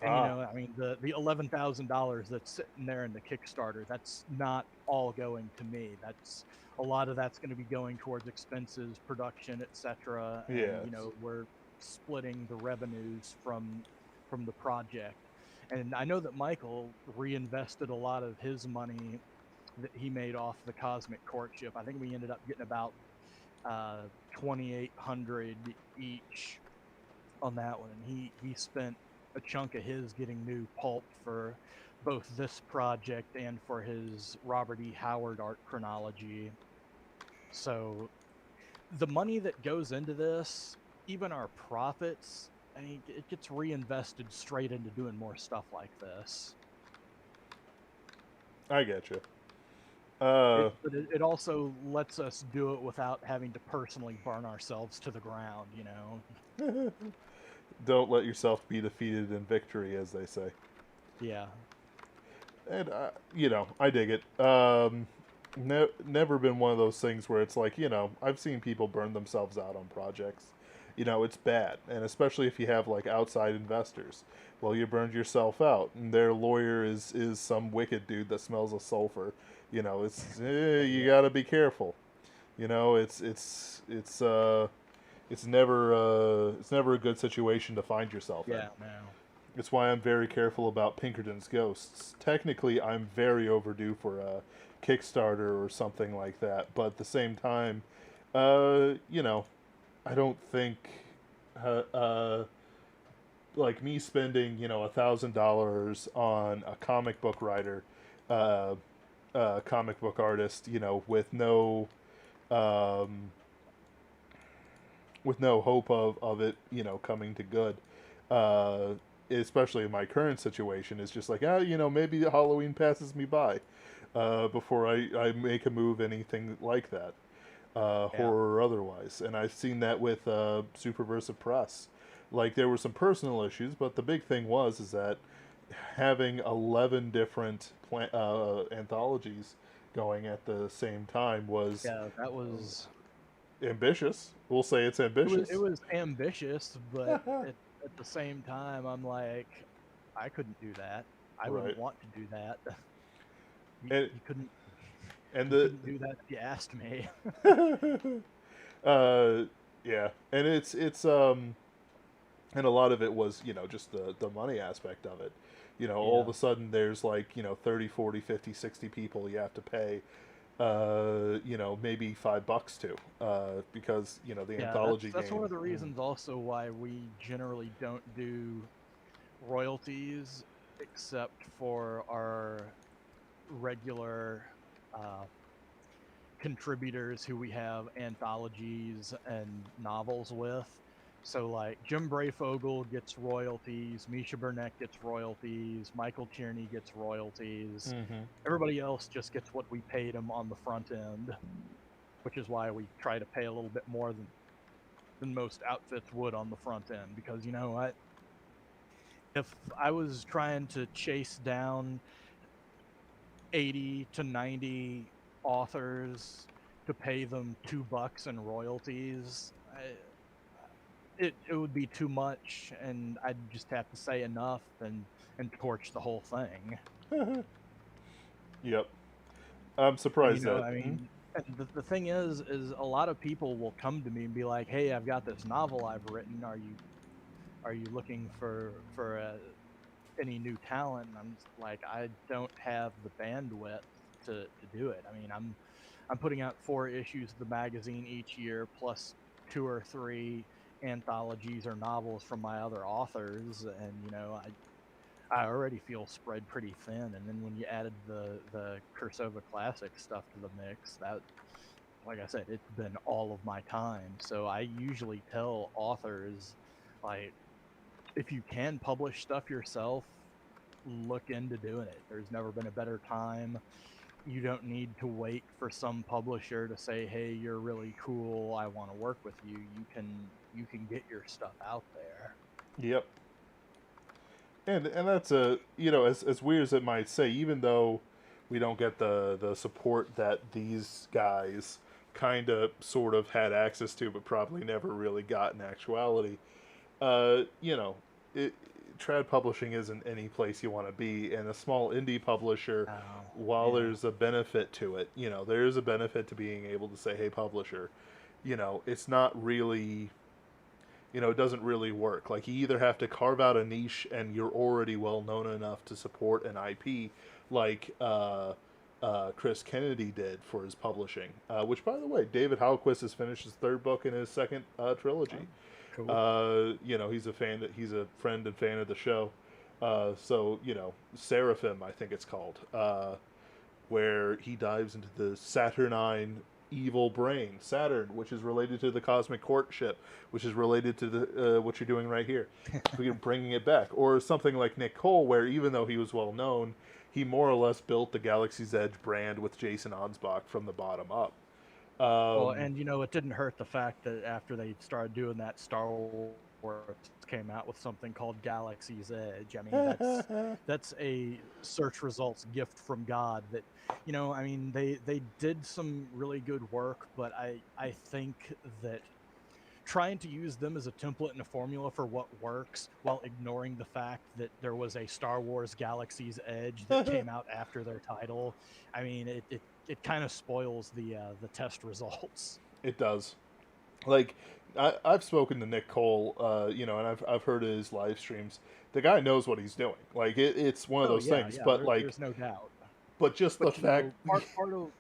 And Ah, I mean, the $11,000 that's sitting there in the Kickstarter, that's not all going to me. That's a lot of that's going to be going towards expenses, production, etc. And yes. we're splitting the revenues from the project. And I know that Michael reinvested a lot of his money that he made off the Cosmic Courtship. I think we ended up getting about 2,800 each on that one, and he spent a chunk of his getting new pulp for both this project and for his Robert E. Howard art chronology. So the money that goes into this, even our profits, I mean, it gets reinvested straight into doing more stuff like this. I get you. But it also lets us do it without having to personally burn ourselves to the ground. Don't let yourself be defeated in victory, as they say. Yeah. And I dig it. Never been one of those things where it's like, I've seen people burn themselves out on projects. It's bad, and especially if you have like outside investors. Well, you burned yourself out, and their lawyer is some wicked dude that smells of sulfur. Oh You yeah. got to be careful. It's never a good situation to find yourself in. Yeah, no. It's why I'm very careful about Pinkerton's Ghosts. Technically, I'm very overdue for a Kickstarter or something like that, but at the same time, uh, you know, I don't think, uh, uh, like me spending, $1,000 on a comic book writer, uh, comic book artist, um, with no hope of it, coming to good. Uh, Especially in my current situation, is just like, maybe Halloween passes me by before I make a move, anything like that, Yeah. horror or otherwise. And I've seen that with Superversive Press. Like there were some personal issues, but the big thing is that having 11 different anthologies going at the same time was Yeah, that was ambitious. We'll say it's it ambitious. was ambitious, but at the same time I'm like, I couldn't do that. I wouldn't Right. want to do that. You, And you couldn't and you the couldn't do that if you asked me. uh yeah, and it's and a lot of it was, just the money aspect of it. All of Yeah. a sudden there's like, 30, 40, 50, 60 people you have to pay maybe $5 to because, the Yeah, anthology that's one game. of the reasons also why we generally don't do royalties except for our regular uh, contributors who we have anthologies and novels with. So like Jim Brayfogle gets royalties, Misha Burnett gets royalties, Michael Tierney gets royalties. Mm-hmm. Everybody else just gets what we paid them on the front end, which is why we try to pay a little bit more than most outfits would on the front end. Because if I was trying to chase down 80 to 90 authors to pay them $2 in royalties, it would be too much, and I'd just have to say enough and torch the whole thing. Yep. I'm And surprised that. I mean, and the thing is a lot of people will come to me and be like, "Hey, I've got this novel I've written. Are you looking for any new talent?" And I'm like, I don't have the bandwidth to do it. I mean, I'm putting out 4 issues of the magazine each year, plus 2 or 3 anthologies or novels from my other authors, and I already feel spread pretty thin. And then when you added the Cirsova Classic stuff to the mix, that, like I said, it's been all of my time. So I usually tell authors, like, if you can publish stuff yourself, look into doing it. There's never been a better time. You don't need to wait for some publisher to say, "Hey, you're really cool. I want to work with you." You can get your stuff out there. Yep. And that's a, as weird as it might say, even though we don't get the support that these guys kind of sort of had access to, but probably never really got in actuality. uh, you know, it, trad publishing isn't any place you want to be, and a small indie publisher, while Yeah. there's a benefit to it, there is a benefit to being able to say, "Hey, publisher," it's not really, it doesn't really work. Like, you either have to carve out a niche, and you're already well known enough to support an IP, like Chris Kennedy did for his publishing. Which, by the way, David Halquist has finished his third book in his second trilogy. Oh, cool. He's a fan. He's a friend and fan of the show. So Seraphim, I think it's called, where he dives into the Saturnine evil brain, Saturn, which is related to the Cosmic Courtship, which is related to the what you're doing right here. We're bringing it back, or something like Nick Cole, where even though he was well known, he more or less built the Galaxy's Edge brand with Jason Ansbach from the bottom up. Well, and it didn't hurt the fact that after they started doing that, Star Wars came out with something called Galaxy's Edge. I mean, that's a search results gift from God. That, I mean, they did some really good work, but I think that trying to use them as a template and a formula for what works while ignoring the fact that there was a Star Wars Galaxy's Edge that came out after their title, I mean, it kind of spoils the test results. It does. Like, I've spoken to Nick Cole, and I've heard his live streams. The guy knows what he's doing. Like, it's one of Oh those yeah, things. yeah. But like, There's no doubt. but just the But fact, part of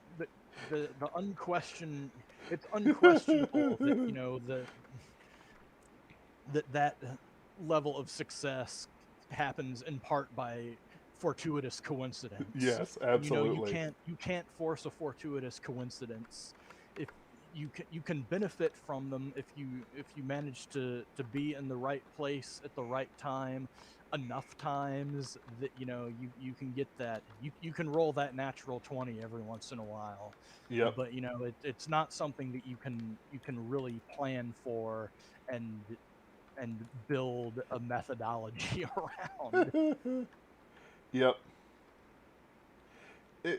the unquestioned, it's unquestionable that that level of success happens in part by fortuitous coincidence. yes, You know, absolutely. you can't force a fortuitous coincidence. If you can benefit from them if you manage to be in the right place at the right time enough times that you can get that, you can roll that natural 20 every once in a while. Yep. But it's not something that you can really plan for and build a methodology around. Yep.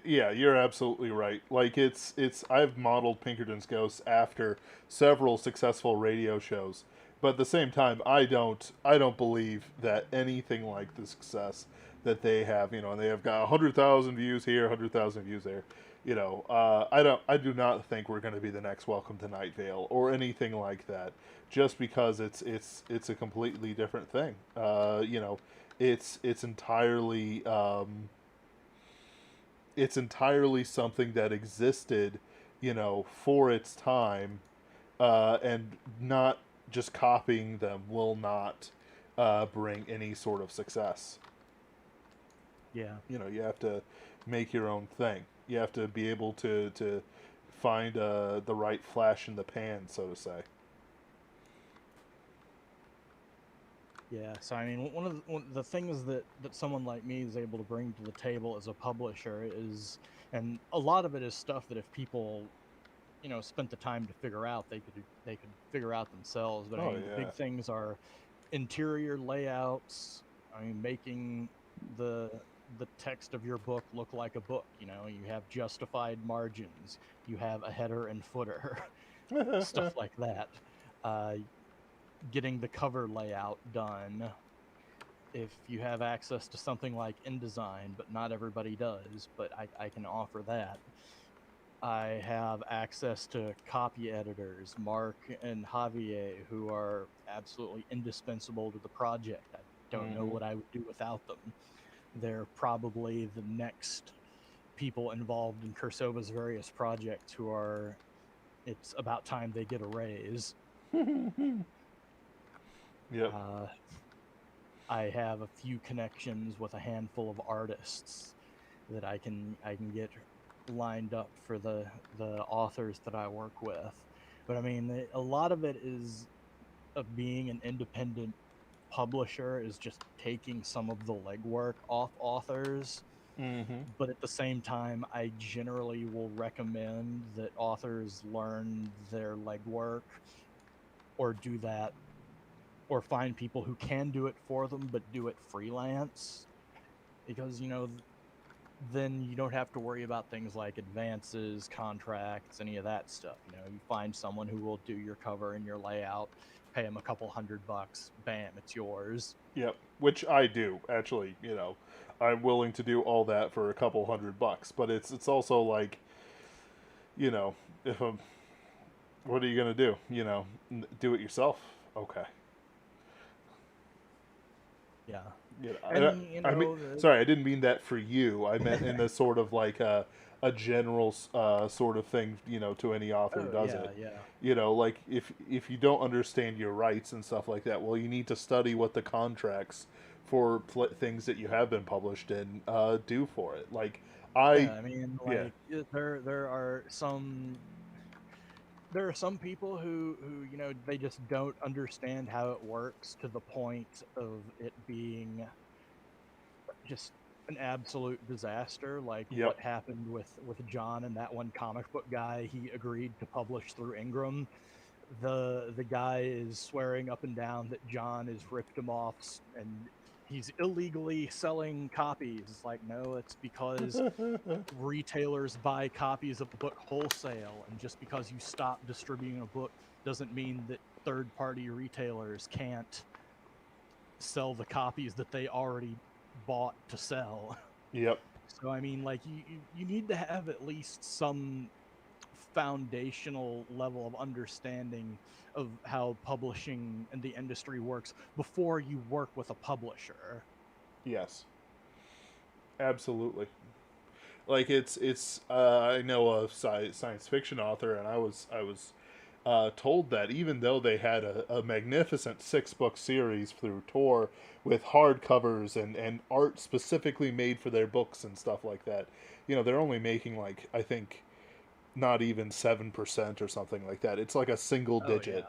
Yeah, you're absolutely right. Like, it's I've modeled Pinkerton's Ghosts after several successful radio shows, but at the same time, I don't believe that anything like the success that they have, and they have got 100,000 views here, 100,000 views there. I do not think we're going to be the next Welcome to Night Vale or anything like that, just because it's a completely different thing. It's entirely. It's entirely something that existed, for its time, and not just copying them will not bring any sort of success. Yeah. You have to make your own thing. You have to be able to find the right flash in the pan, so to say. Yeah, so I mean, one of the things that someone like me is able to bring to the table as a publisher is, and a lot of it is stuff that if people, spent the time to figure out, they could figure out themselves. But I Oh mean, the yeah. big things are interior layouts. I mean, making the text of your book look like a book. You have justified margins. You have a header and footer, stuff like that. Uh, Getting the cover layout done. If you have access to something like InDesign, but not everybody does, but I can offer that. I have access to copy editors, Mark and Javier, who are absolutely indispensable to the project. I don't know Mhm. what I would do without them. They're probably the next people involved in Cursova's various projects who are, it's about time they get a raise. Yep. I have a few connections with a handful of artists that I can get lined up for the authors that I work with. But I mean, a lot of it is of being an independent publisher is just taking some of the legwork off authors. Mm-hmm. But at the same time, I generally will recommend that authors learn their legwork or do that, or find people who can do it for them but do it freelance, because then you don't have to worry about things like advances, contracts, any of that stuff. You find someone who will do your cover and your layout, pay them a couple $100, bam, it's yours. Yep. Which I do actually. I'm willing to do all that for a couple $100, but it's also like, you know, if I'm, what are you gonna do? Do it yourself. Okay. Yeah. I, And I mean, sorry, I didn't mean that for you. I meant in the sort of like a general sort of thing, to any author who oh does yeah, it. yeah. Like if you don't understand your rights and stuff like that, well, you need to study what the contracts for things that you have been published in do for it. Like I, Yeah, I mean, yeah, like there are some people who they just don't understand how it works to the point of it being just an absolute disaster, like yep, what happened with John and that one comic book guy he agreed to publish through Ingram. The guy is swearing up and down that John has ripped him off and he's illegally selling copies. It's like, no, it's because retailers buy copies of the book wholesale, and just because you stop distributing a book doesn't mean that third party retailers can't sell the copies that they already bought to sell. yep, So I mean, like you need to have at least some foundational level of understanding of how publishing and the industry works before you work with a publisher. yes, absolutely. Like it's I know a science fiction author, and I was told that even though they had a magnificent 6-book series through Tor with hardcovers and art specifically made for their books and stuff like that, they're only making, like, I think, not even 7% or something like that. It's like a single Oh digit,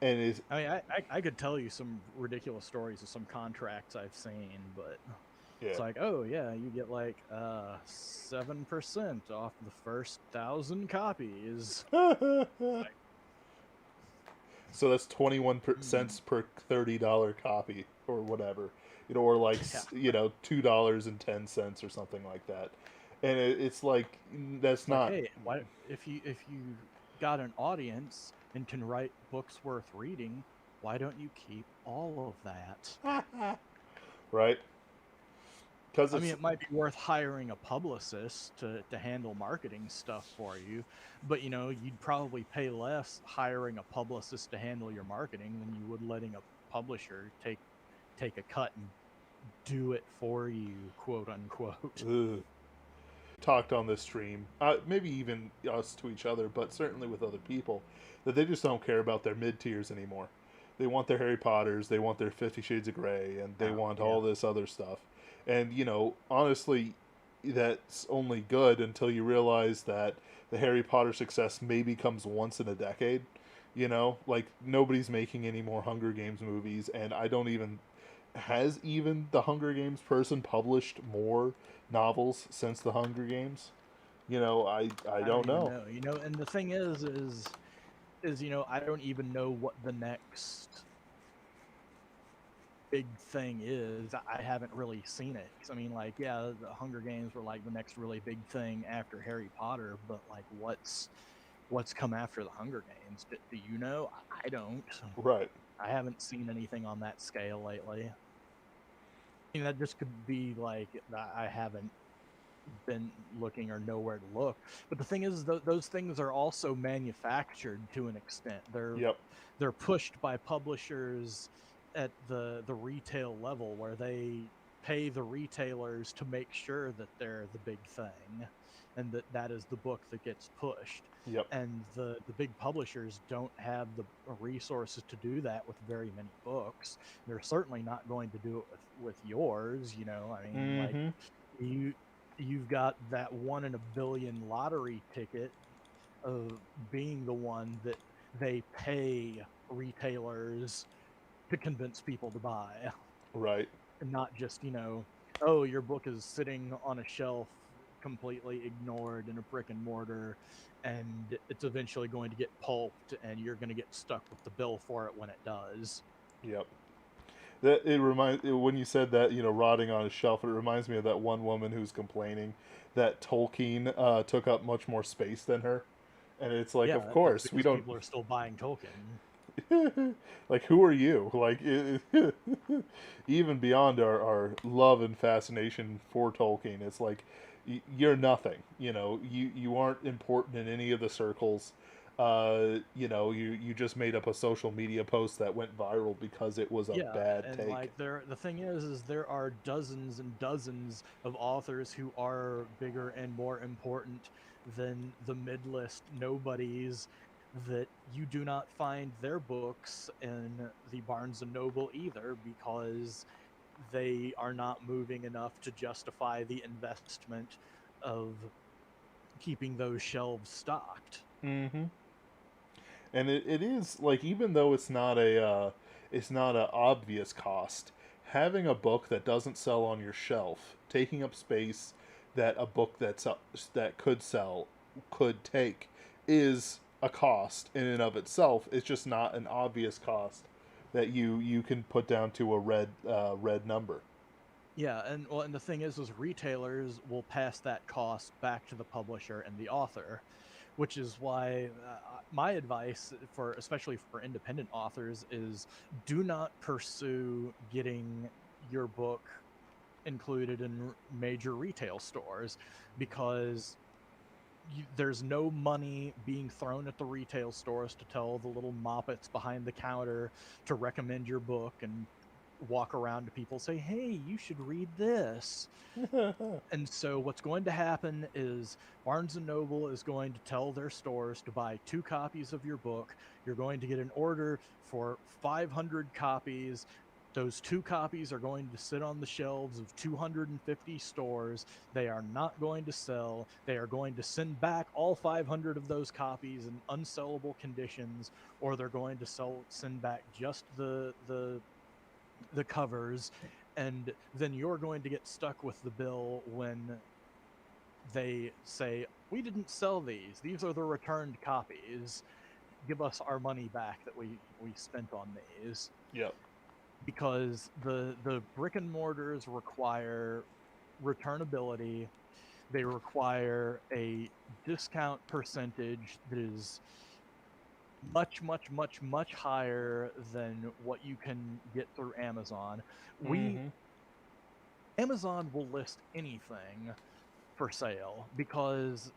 yeah. and is I mean, I could tell you some ridiculous stories of some contracts I've seen, but yeah. it's like, oh yeah, you get like 7% off the first 1,000 copies. Like, So that's 21 hmm, cents per $30 copy or whatever, or like yeah. $2.10 or something like that. And it's like, that's It's like, not hey, why if you got an audience and can write books worth reading, why don't you keep all of that? right, because I mean, it's it might be worth hiring a publicist to handle marketing stuff for you, but you'd probably pay less hiring a publicist to handle your marketing than you would letting a publisher take a cut and do it for you, quote unquote. ugh. Talked on this stream, maybe even us to each other, but certainly with other people, that they just don't care about their mid tiers anymore. They want their Harry Potters, they want their 50 Shades of Grey, and they Yeah, want yeah. all this other stuff. And, honestly, that's only good until you realize that the Harry Potter success maybe comes once in a decade. Like, nobody's making any more Hunger Games movies, and I don't even. Has even the Hunger Games person published more novels since the Hunger Games? I I don't don't even know. know. And the thing is I don't even know what the next big thing is. I haven't really seen it. 'Cause, I mean, like, yeah, the Hunger Games were like the next really big thing after Harry Potter, but like, what's come after the Hunger Games? Do you know? I don't. Right. I haven't seen anything on that scale lately. I mean, that just could be like I haven't been looking or know where to look. But the thing is, those things are also manufactured to an extent. Yep. They're pushed by publishers at the retail level, where they pay the retailers to make sure that they're the big thing, and that is the book that gets pushed. Yep. And the big publishers don't have the resources to do that with very many books. They're certainly not going to do it with yours. I mean, like, Mm-hmm. you you've got that 1 in a billion lottery ticket of being the one that they pay retailers to convince people to buy. Right. And not just, oh, your book is sitting on a shelf completely ignored in a brick and mortar, and it's eventually going to get pulped, and you're going to get stuck with the bill for it when it does. Yep. When you said that, rotting on a shelf, it reminds me of that one woman who's complaining that Tolkien took up much more space than her, and it's like, of Yeah, that's course we because don't. people are still buying Tolkien. Like, who are you? Like, even beyond our love and fascination for Tolkien, it's like you're nothing. You aren't important in any of the circles. You just made up a social media post that went viral because it was a Yeah, bad and take. like the thing is there are dozens and dozens of authors who are bigger and more important than the mid-list nobodies that you do not find their books in the Barnes and Noble either, because they are not moving enough to justify the investment of keeping those shelves stocked. Mm-hmm. And it is like, even though it's not a obvious cost, having a book that doesn't sell on your shelf, taking up space that a book that could sell could take, is a cost in and of itself. It's just not an obvious cost that you can put down to a red number. Yeah, and well, and the thing is retailers will pass that cost back to the publisher and the author, which is why my advice for, especially for independent authors, is do not pursue getting your book included in major retail stores, because there's no money being thrown at the retail stores to tell the little moppets behind the counter to recommend your book and walk around to people, say, hey, you should read this. And so what's going to happen is Barnes and Noble is going to tell their stores to buy 2 copies of your book. You're going to get an order for 500 copies. Those 2 copies are going to sit on the shelves of 250 stores. They are not going to sell. They are going to send back all 500 of those copies in unsellable conditions, or they're going to send back just the covers, and then you're going to get stuck with the bill when they say, we didn't sell these are the returned copies, give us our money back that we spent on these. Yep. Because the brick and mortars require returnability. They require a discount percentage that is much, much, much, much higher than what you can get through Amazon. we Mm-hmm. Amazon will list anything for sale because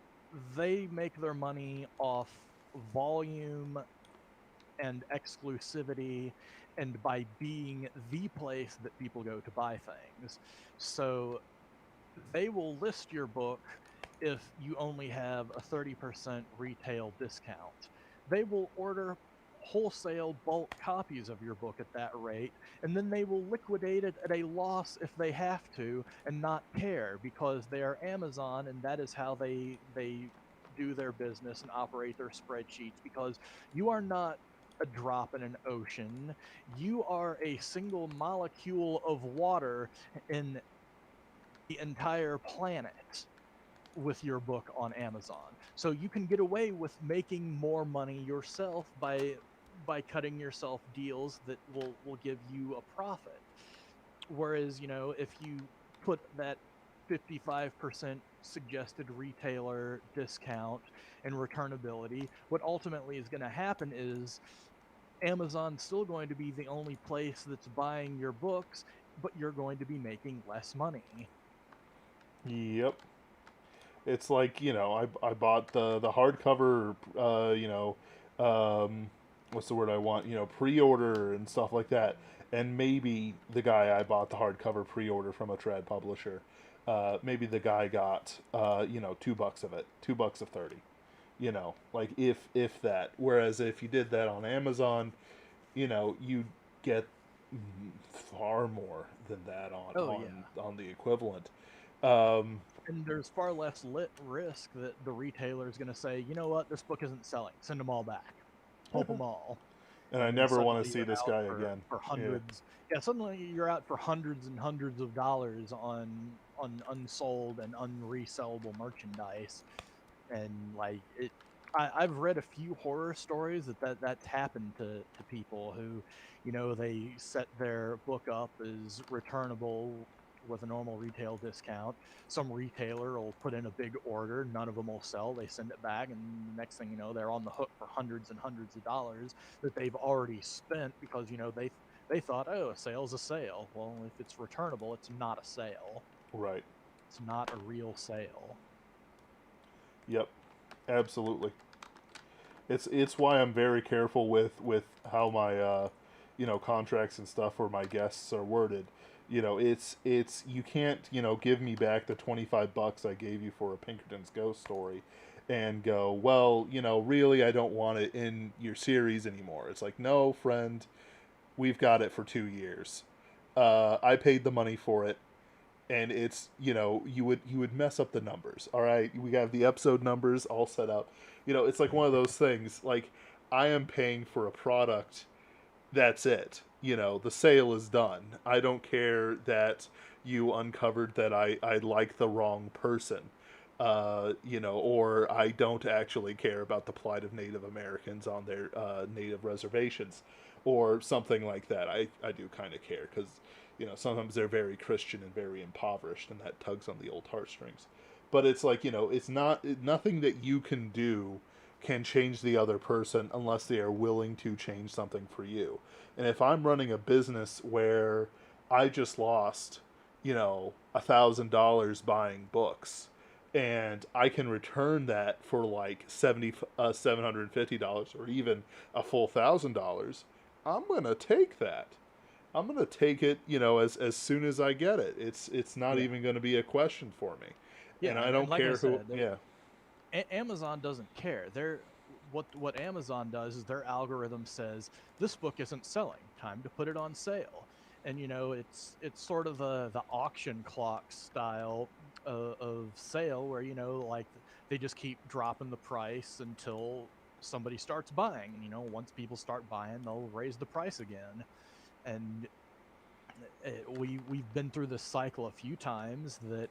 they make their money off volume and exclusivity, and by being the place that people go to buy things. So they will list your book if you only have a 30% retail discount. They will order wholesale bulk copies of your book at that rate, and then they will liquidate it at a loss if they have to and not care, because they are Amazon, and that is how they do their business and operate their spreadsheets. Because you are not a drop in an ocean, you are a single molecule of water in the entire planet with your book on Amazon. So you can get away with making more money yourself by cutting yourself deals that will give you a profit. Whereas, if you put that 55% suggested retailer discount and returnability, what ultimately is going to happen is Amazon's still going to be the only place that's buying your books, but you're going to be making less money. Yep. It's like, I bought the hardcover, what's the word I want, pre-order and stuff like that. And maybe the guy I bought the hardcover pre-order from a trad publisher, maybe the guy got, $2 of it, $2 of 30, like, if that. Whereas if you did that on Amazon, you get far more than that on Oh on yeah. on the equivalent. Um, And there's far less risk that the retailer is going to say, you know what, this book isn't selling. Send them all back. Pulp them all. And I and then never want to suddenly see you're this out guy again. for Yeah. hundreds. Yeah, suddenly you're out for hundreds and hundreds of dollars on unsold and unresellable merchandise, and like it. I've read a few horror stories that's happened to people who, they set their book up as returnable with a normal retail discount. Some retailer will put in a big order, none of them will sell. They send it back, and the next thing you know, they're on the hook for hundreds and hundreds of dollars that they've already spent because they thought, oh, a sale's a sale. Well, if it's returnable, it's not a sale. Right. It's not a real sale. Yep. Absolutely. It's why I'm very careful with how my contracts and stuff for my guests are worded. It's you can't give me back the $25 I gave you for a Pinkerton's Ghost story, and go, well, really I don't want it in your series anymore. It's like, no, friend, we've got it for 2 years. I paid the money for it, and it's you would mess up the numbers. All right, we have the episode numbers all set up. It's like one of those things. Like, I am paying for a product. That's it. The sale is done. I don't care that you uncovered that I like the wrong person. Or I don't actually care about the plight of Native Americans on their native reservations, or something like that. I do kind of care, because sometimes they're very Christian and very impoverished, and that tugs on the old heartstrings. But it's like, it's nothing that you can do can change the other person unless they are willing to change something for you. And if I'm running a business where I just lost, $1,000 buying books, and I can return that for like $750, or even a full $1,000, I'm gonna take that. I'm gonna take it, as soon as I get it. It's not Yeah. even gonna be a question for me, and Yeah, I and don't like I care who. said, Yeah. Amazon doesn't care. What Amazon does is their algorithm says this book isn't selling. Time to put it on sale. And it's sort of the auction clock style of sale, where like they just keep dropping the price until somebody starts buying. And once people start buying, they'll raise the price again. And we've been through this cycle a few times that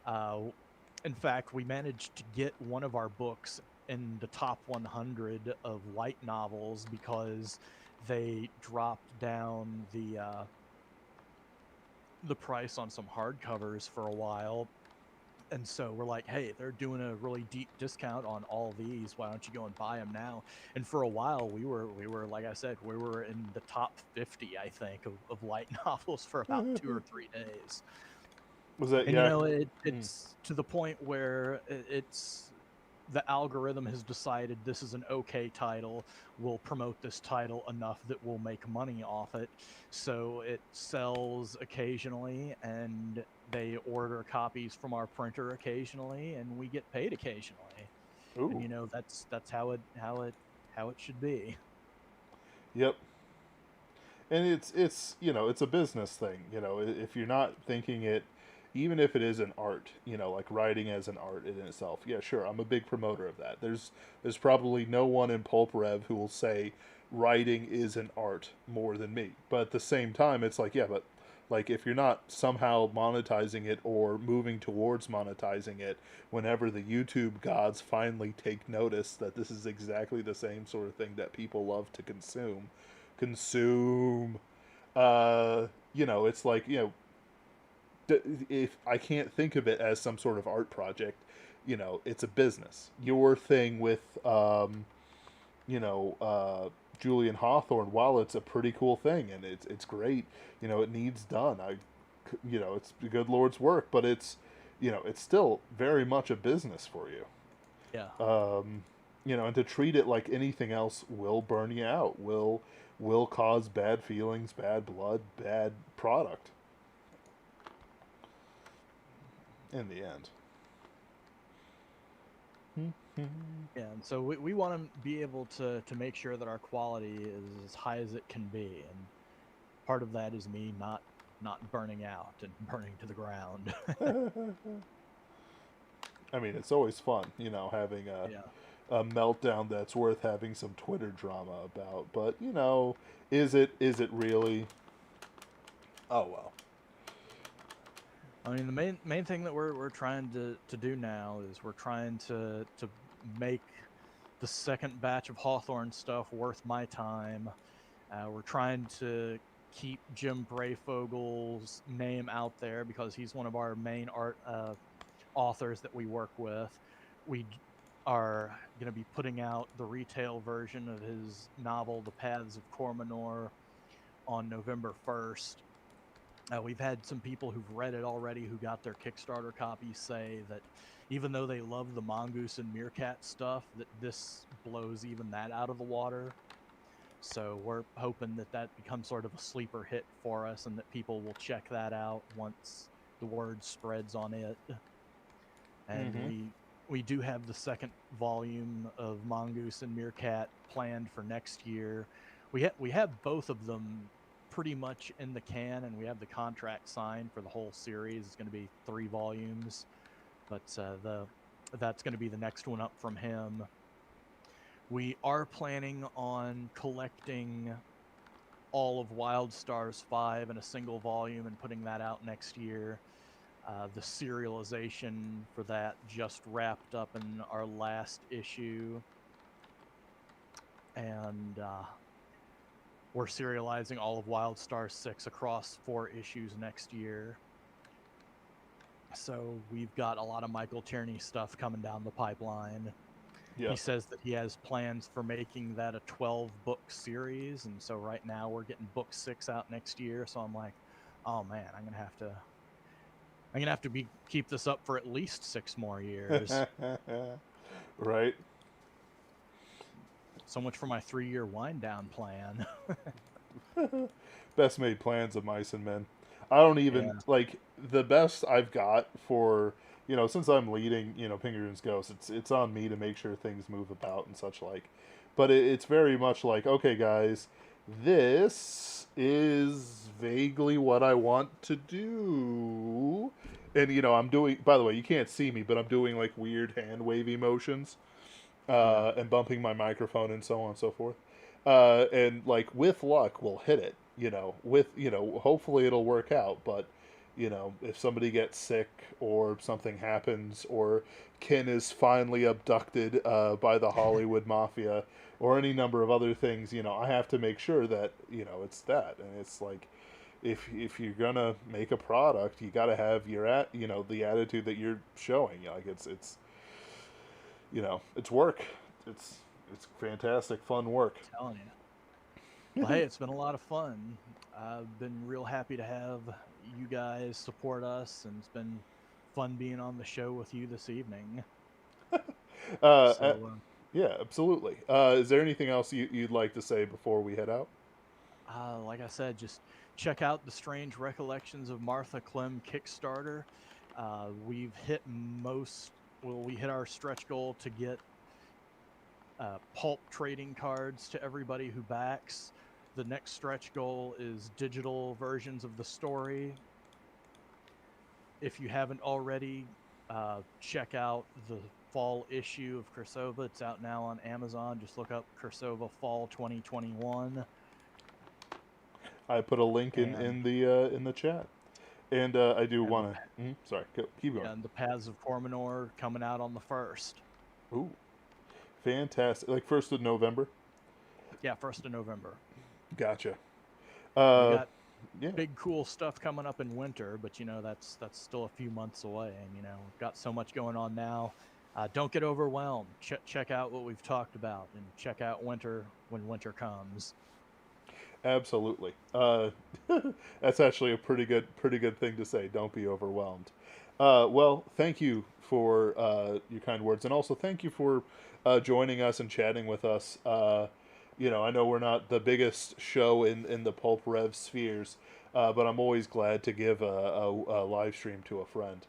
uh, in fact, we managed to get one of our books in the top 100 of light novels because they dropped down the price on some hardcovers for a while. And so we're like, hey, they're doing a really deep discount on all these. Why don't you go and buy them now? And for a while, we were like I said, we were in the top 50, I think, of light novels for about 2 or 3 days. Was that, And yeah? Mm. it's to the point where it's the algorithm has decided this is an okay title. We'll promote this title enough that we'll make money off it. So it sells occasionally, and they order copies from our printer occasionally, and we get paid occasionally. And Ooh. that's how it should be. Yep. And it's it's a business thing. If you're not thinking it, even if it is an art, like writing as an art in itself, yeah, sure, I'm a big promoter of that. There's probably no one in Pulp Rev who will say writing is an art more than me. But at the same time, it's like, yeah, but like, if you're not somehow monetizing it or moving towards monetizing it, whenever the YouTube gods finally take notice that this is exactly the same sort of thing that people love to consume, it's like, if I can't think of it as some sort of art project, it's a business. Your thing with you know Julian Hawthorne, while it's a pretty cool thing and it's great, it needs done. It's the good Lord's work, but it's still very much a business for you. Yeah. And to treat it like anything else will burn you out, will cause bad feelings, bad blood, bad product in the end. Yeah, and so we want to be able to make sure that our quality is as high as it can be, and part of that is me not burning out and burning to the ground. I mean, it's always fun, having Yeah. a meltdown that's worth having some Twitter drama about. But is it really? Oh well. I mean, the main thing that we're trying to do now is we're trying to make the second batch of Hawthorne stuff worth my time. We're trying to keep Jim Brayfogel's name out there because he's one of our main authors that we work with. We are going to be putting out the retail version of his novel, The Paths of Cormanor, on November 1st. We've had some people who've read it already who got their Kickstarter copies say that even though they love the Mongoose and Meerkat stuff, that this blows even that out of the water. So we're hoping that that becomes sort of a sleeper hit for us and that people will check that out once the word spreads on it. And we do have the second volume of Mongoose and Meerkat planned for next year. We have both of them pretty much in the can, and we have the contract signed for the whole series. It's going to be 3 volumes, but that's going to be the next one up from him. We are planning on collecting all of Wildstars 5 in a single volume and putting that out next year. The serialization for that just wrapped up in our last issue, and we're serializing all of Wildstar 6 across 4 issues next year. So we've got a lot of Michael Tierney stuff coming down the pipeline. Yeah. He says that he has plans for making that a 12-book series, and so right now we're getting book 6 out next year. So I'm like, oh man, I'm gonna have to keep this up for at least 6 more years. Right. So much for my 3-year wind down plan. Best made plans of mice and men. I don't even like the best I've got for since I'm leading Pinkerton's Ghost. It's on me to make sure things move about and such like. But it's very much like, okay guys, this is vaguely what I want to do. And I'm doing, by the way, you can't see me, but I'm doing like weird hand wavy motions. And bumping my microphone and so on and so forth. And like with luck, we'll hit it. Hopefully it'll work out. But if somebody gets sick or something happens or Ken is finally abducted by the Hollywood mafia or any number of other things, I have to make sure that it's that. And it's like if you're gonna make a product, you got to have the attitude that you're showing. Like it's it's work. It's fantastic, fun work. I'm telling you. Well, hey, it's been a lot of fun. I've been real happy to have you guys support us, and it's been fun being on the show with you this evening. Yeah, absolutely. Is there anything else you'd like to say before we head out? Like I said, just check out the Strange Recollections of Martha Clem Kickstarter. We've hit we hit our stretch goal to get pulp trading cards to everybody who backs. The next stretch goal is digital versions of the story. If you haven't already, check out the fall issue of Cirsova. It's out now on Amazon. Just look up Cirsova Fall 2021. I put a link in the chat. And I do want to... sorry, keep going. And The Paths of Cormanor coming out on the 1st. Ooh. Fantastic. Like 1st of November? Yeah, 1st of November. Gotcha. We got big, cool stuff coming up in winter, but, that's still a few months away. And, we've got so much going on now. Don't get overwhelmed. Check out what we've talked about and check out winter when winter comes. Absolutely. That's actually a pretty good thing to say. Don't be overwhelmed. Well, thank you for your kind words, and also thank you for joining us and chatting with us. I know we're not the biggest show in the Pulp Rev spheres, but I'm always glad to give a live stream to a friend.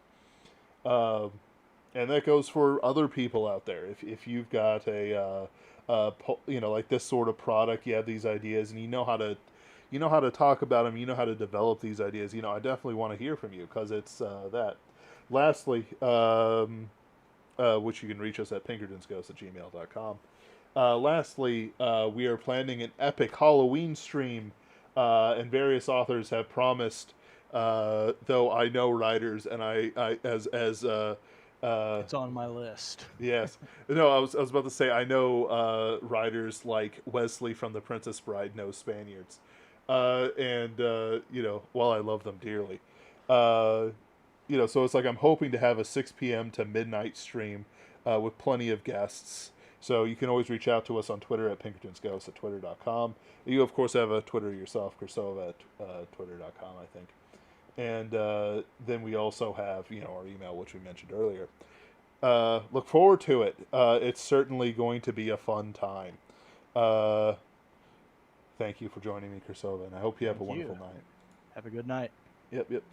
And that goes for other people out there. If you've got like this sort of product, you have these ideas, and you know how to talk about them, you know how to develop these ideas. I definitely want to hear from you because it's that. Lastly, which you can reach us at pinkertonsghost@gmail.com. Lastly, we are planning an epic Halloween stream, and various authors have promised. Though I know writers, and It's on my list. yes, no, I was about to say I know writers like Wesley from The Princess Bride knows Spaniards, and while I love them dearly, uh, so it's like I'm hoping to have a 6 p.m. to midnight stream with plenty of guests. So you can always reach out to us on Twitter at pinkertonsghost at twitter.com. You, of course, have a Twitter yourself, Cirsova at twitter.com, I think. And then we also have, our email, which we mentioned earlier. Look forward to it. It's certainly going to be a fun time. Thank you for joining me, Cirsova, and I hope you have a wonderful night. Have a good night. Yep.